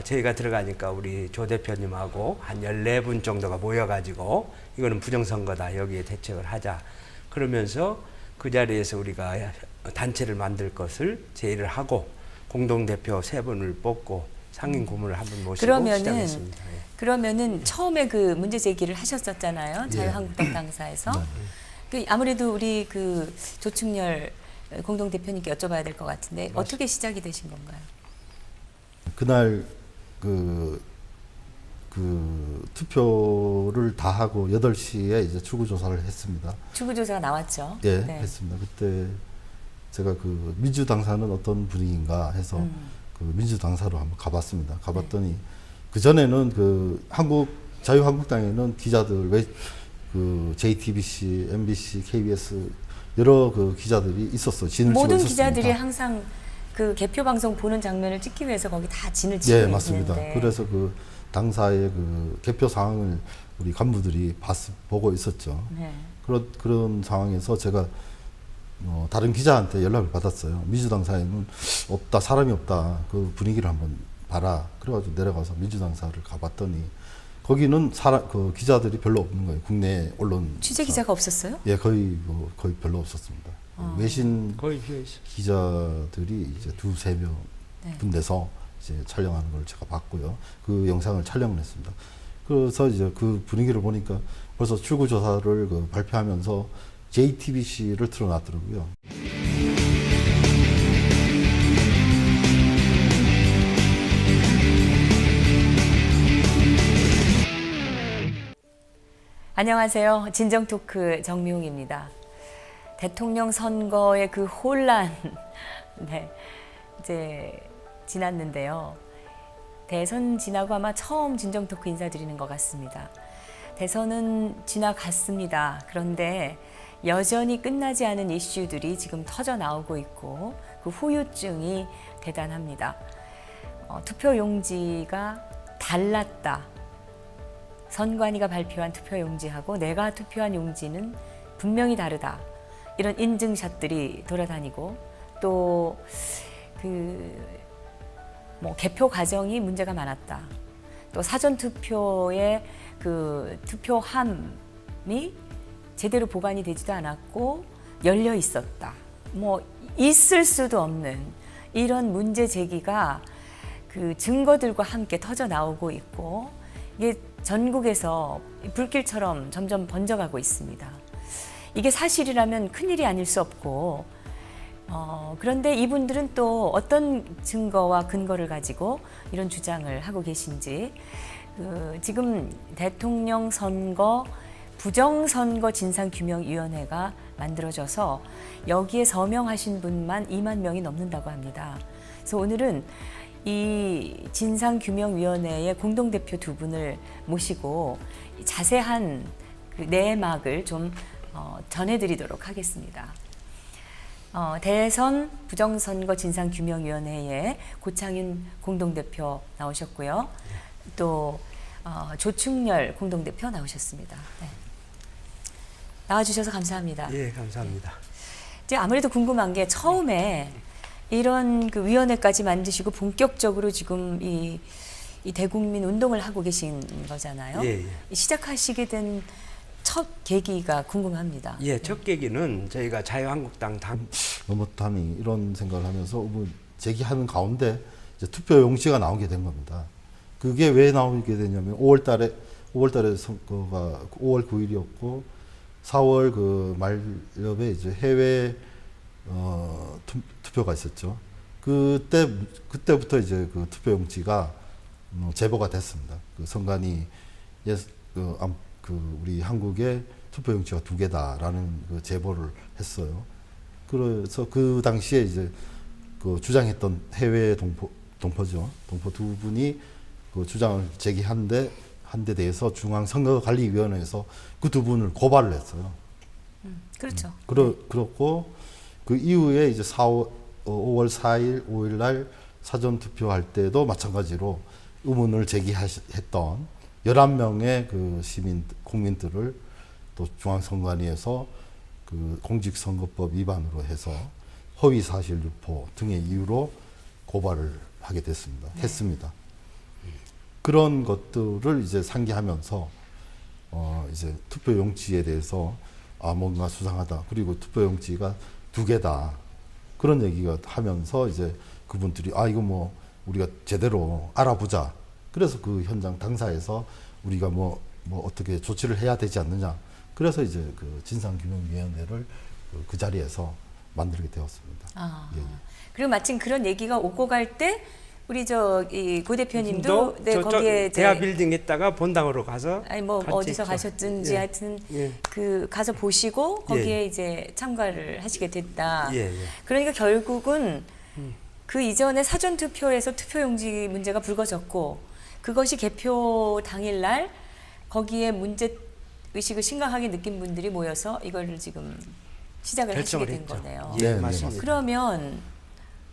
저희가 들어가니까 우리 조 대표님하고 한 14분 정도가 모여가지고 이거는 부정선거다 여기에 대책을 하자 그러면서 그 자리에서 우리가 단체를 만들 것을 제의를 하고 공동대표 3분을 뽑고 상임 고문을 한 분 모시고 시작했습니다. 그러면은 처음에 문제 제기를 하셨었잖아요. 자유한국당 당사에서. 아무래도 우리 조충렬 공동대표님께 여쭤봐야 될 것 같은데 맞습니다. 어떻게 시작이 되신 건가요? 그날 그 투표를 다 하고 8시에 이제 출구 조사를 했습니다. 출구 조사가 나왔죠. 예, 네. 했습니다. 그때 제가 그 민주당사는 어떤 분위기인가 해서 그 민주당사로 한번 가봤습니다. 가봤더니 그 전에는 그 자유한국당에는 기자들 그 JTBC, MBC, KBS 여러 그 기자들이 있었어요. 진을 치고 모든 있었습니다. 기자들이 항상 그 개표 방송 보는 장면을 찍기 위해서 거기 다 진을 치고 예, 있는데. 맞습니다. 그래서 그 당사의 그 개표 상황을 우리 간부들이 보고 있었죠. 네. 그런 상황에서 제가 다른 기자한테 연락을 받았어요. 민주당사에는 없다, 사람이 없다. 그 분위기를 한번 봐라. 그래가지고 내려가서 민주당사를 가봤더니 거기는 그 기자들이 별로 없는 거예요. 국내 언론 취재 기자가 없었어요? 예, 거의 별로 없었습니다. 외신 거의 비어 있어. 기자들이 이제 2-3명 네. 분대서 이제 촬영하는 걸 제가 봤고요. 그 영상을 촬영을 했습니다. 그래서 이제 그 분위기를 보니까 벌써 출구 조사를 그 발표하면서 JTBC를 틀어놨더라고요. 안녕하세요. 진정토크 정미홍입니다. 대통령 선거의 그 혼란, 네, 이제 지났는데요. 대선 지나고 아마 처음 진정토크 인사드리는 것 같습니다. 대선은 지나갔습니다. 그런데 여전히 끝나지 않은 이슈들이 지금 터져 나오고 있고 그 후유증이 대단합니다. 투표용지가 달랐다. 선관위가 발표한 투표용지하고 내가 투표한 용지는 분명히 다르다. 이런 인증샷들이 돌아다니고 또 개표 과정이 문제가 많았다. 또 사전 투표의 그 투표함이 제대로 보관이 되지도 않았고 열려 있었다. 있을 수도 없는 이런 문제 제기가 그 증거들과 함께 터져 나오고 있고 이게 전국에서 불길처럼 점점 번져가고 있습니다. 이게 사실이라면 큰일이 아닐 수 없고 그런데 이분들은 또 어떤 증거와 근거를 가지고 이런 주장을 하고 계신지 지금 대통령 선거 부정선거 진상규명위원회가 만들어져서 여기에 서명하신 분만 2만 명이 넘는다고 합니다. 그래서 오늘은 이 진상규명위원회의 공동대표 2분을 모시고 자세한 그 내막을 좀 전해드리도록 하겠습니다. 대선 부정선거 진상규명위원회의 고창윤 공동대표 나오셨고요. 또 조충렬 공동대표 나오셨습니다. 네. 나와주셔서 감사합니다. 예, 감사합니다. 이제 아무래도 궁금한 게 처음에 이런 그 위원회까지 만드시고 본격적으로 지금 이 대국민 운동을 하고 계신 거잖아요. 예, 예. 시작하시게 된 첫 계기가 궁금합니다. 예, 첫 계기는 저희가 자유한국당 너무함이 이런 생각을 하면서 제기하는 가운데 이제 투표 용지가 나오게 된 겁니다. 그게 왜 나오게 되냐면 5월달에 선거가 5월 9일이었고 4월 그 말엽에 이제 해외 투표가 있었죠. 그때부터 이제 그 투표 용지가 제보가 됐습니다. 그 선관위 우리 한국에 투표 용지가 2개다라는 그 제보를 했어요. 그래서 그 당시에 이제 그 주장했던 해외 동포죠. 동포 2분이 그 주장을 제기한 데 대해서 중앙선거관리위원회에서 그 2분을 고발을 했어요. 그렇죠. 그렇고 그 이후에 이제 5월 4일, 5일 날 사전 투표할 때도 마찬가지로 의문을 제기했던 11명의 그 국민들을 또 중앙선관위에서 그 공직선거법 위반으로 해서 허위 사실 유포 등의 이유로 고발을 하게 됐습니다. 네. 했습니다. 그런 것들을 이제 상기하면서 이제 투표 용지에 대해서 뭔가 수상하다. 그리고 투표 용지가 2개다. 그런 얘기가 하면서 이제 그분들이 이거 우리가 제대로 알아보자. 그래서 그 현장 당사에서 우리가 어떻게 조치를 해야 되지 않느냐. 그래서 이제 그 진상규명위원회를 그 자리에서 만들게 되었습니다. 예. 그리고 마침 그런 얘기가 오고 갈 때 우리 고 대표님도 네, 저쪽 거기에 이제 대하 빌딩 있다가 본당으로 가서 아니 뭐 같이 어디서 있죠. 가셨든지 예. 하여튼 예. 그 가서 보시고 거기에 이제 참가를 하시게 됐다. 예, 예. 그러니까 결국은 그 이전에 사전 투표에서 투표용지 문제가 불거졌고 그것이 개표 당일날 거기에 문제 의식을 심각하게 느낀 분들이 모여서 이거를 지금 시작을 하시게 결정을 된 했죠. 거네요. 예, 네, 맞습니다. 그러면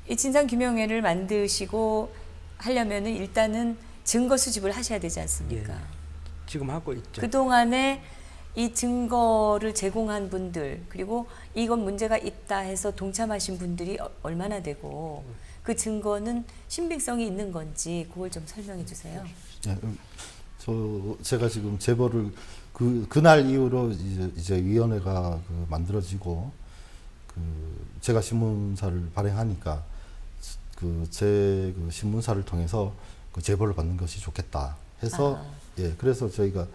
이 진상규명회를 만드시고 하려면은 일단은 증거 수집을 하셔야 되지 않습니까? 예. 지금 하고 있죠. 그동안에 이 증거를 제공한 분들 그리고 이건 문제가 있다 해서 동참하신 분들이 얼마나 되고 그 증거는 신빙성이 있는 건지 그걸 좀 설명해 주세요. 네, 제가 지금 제보를 그날 이후로 이제 위원회가 만들어지고 제가 신문사를 발행하니까 제 신문사를 통해서 제보를 받는 것이 좋겠다 해서 예, 그래서 저희가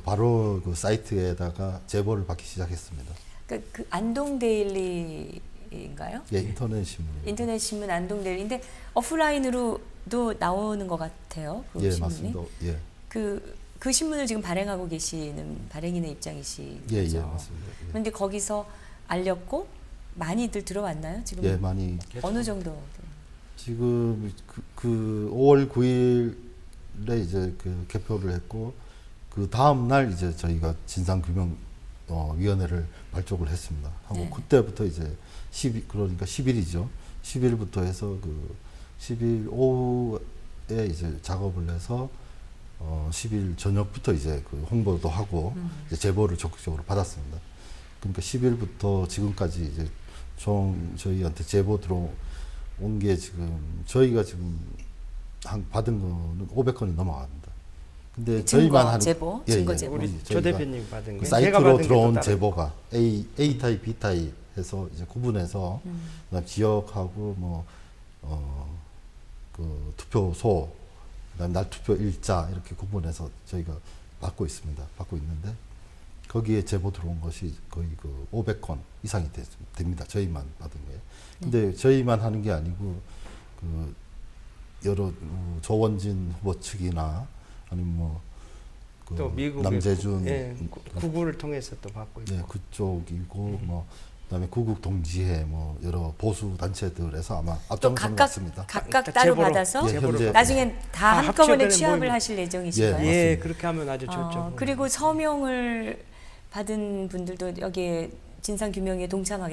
바로 사이트에다가 제보를 받기 시작했습니다. 그 안동 데일리인가요? 예, 인터넷 신문입니다. 인터넷 신문 안동 데일리인데 오프라인으로도 나오는 것 같아요. 그 예, 신문이. 맞습니다. 예, 그 신문을 지금 발행하고 계시는 발행인의 입장이시죠. 예, 예, 맞습니다. 예. 그런데 거기서 알렸고 많이들 들어왔나요? 지금 예, 많이 어느 정도? 지금 5월 9일에 이제 개표를 했고 그 다음 날 이제 저희가 진상규명 위원회를 발족을 했습니다. 하고 네. 그때부터 이제 그러니까 10일이죠. 10일부터 해서 10일 오후에 이제 작업을 해서 10일 저녁부터 이제 홍보도 하고 이제 제보를 적극적으로 받았습니다. 그러니까 10일부터 지금까지 이제 총 저희한테 제보 들어온 게 지금 저희가 지금 받은 거는 500건이 넘어갑니다. 근데 저희만 하는 제보, 증거 제보. 우리 조 대표님 받은 게 제가 사이트로 받은 들어온 게또 제보가 A 타입, B 타입 해서 이제 구분해서 그다음 지역하고 그 투표소, 그다음 날 투표 일자 이렇게 구분해서 저희가 받고 있는데 거기에 제보 들어온 것이 거의 500건 이상이 됩니다. 저희만 받은 거예요. 근데 저희만 하는 게 아니고 여러 조원진 후보 측이나 아니면 또 미국의 남재준 구구를 통해서 또 받고 있고. 예, 그쪽이고 그다음에 구국 동지회 여러 보수 단체들에서 아마 또 앞장선 것 같습니다. 각각 일단 따로 제보로, 받아서 예, 현재 나중엔 다 다 한꺼번에 합쳐서 취합을 모이고. 하실 예정이신가요? 예, 예, 맞습니다. 그렇게 하면 아주 좋죠. 그리고 서명을 받은 분들도 여기에 진상규명에 동참하게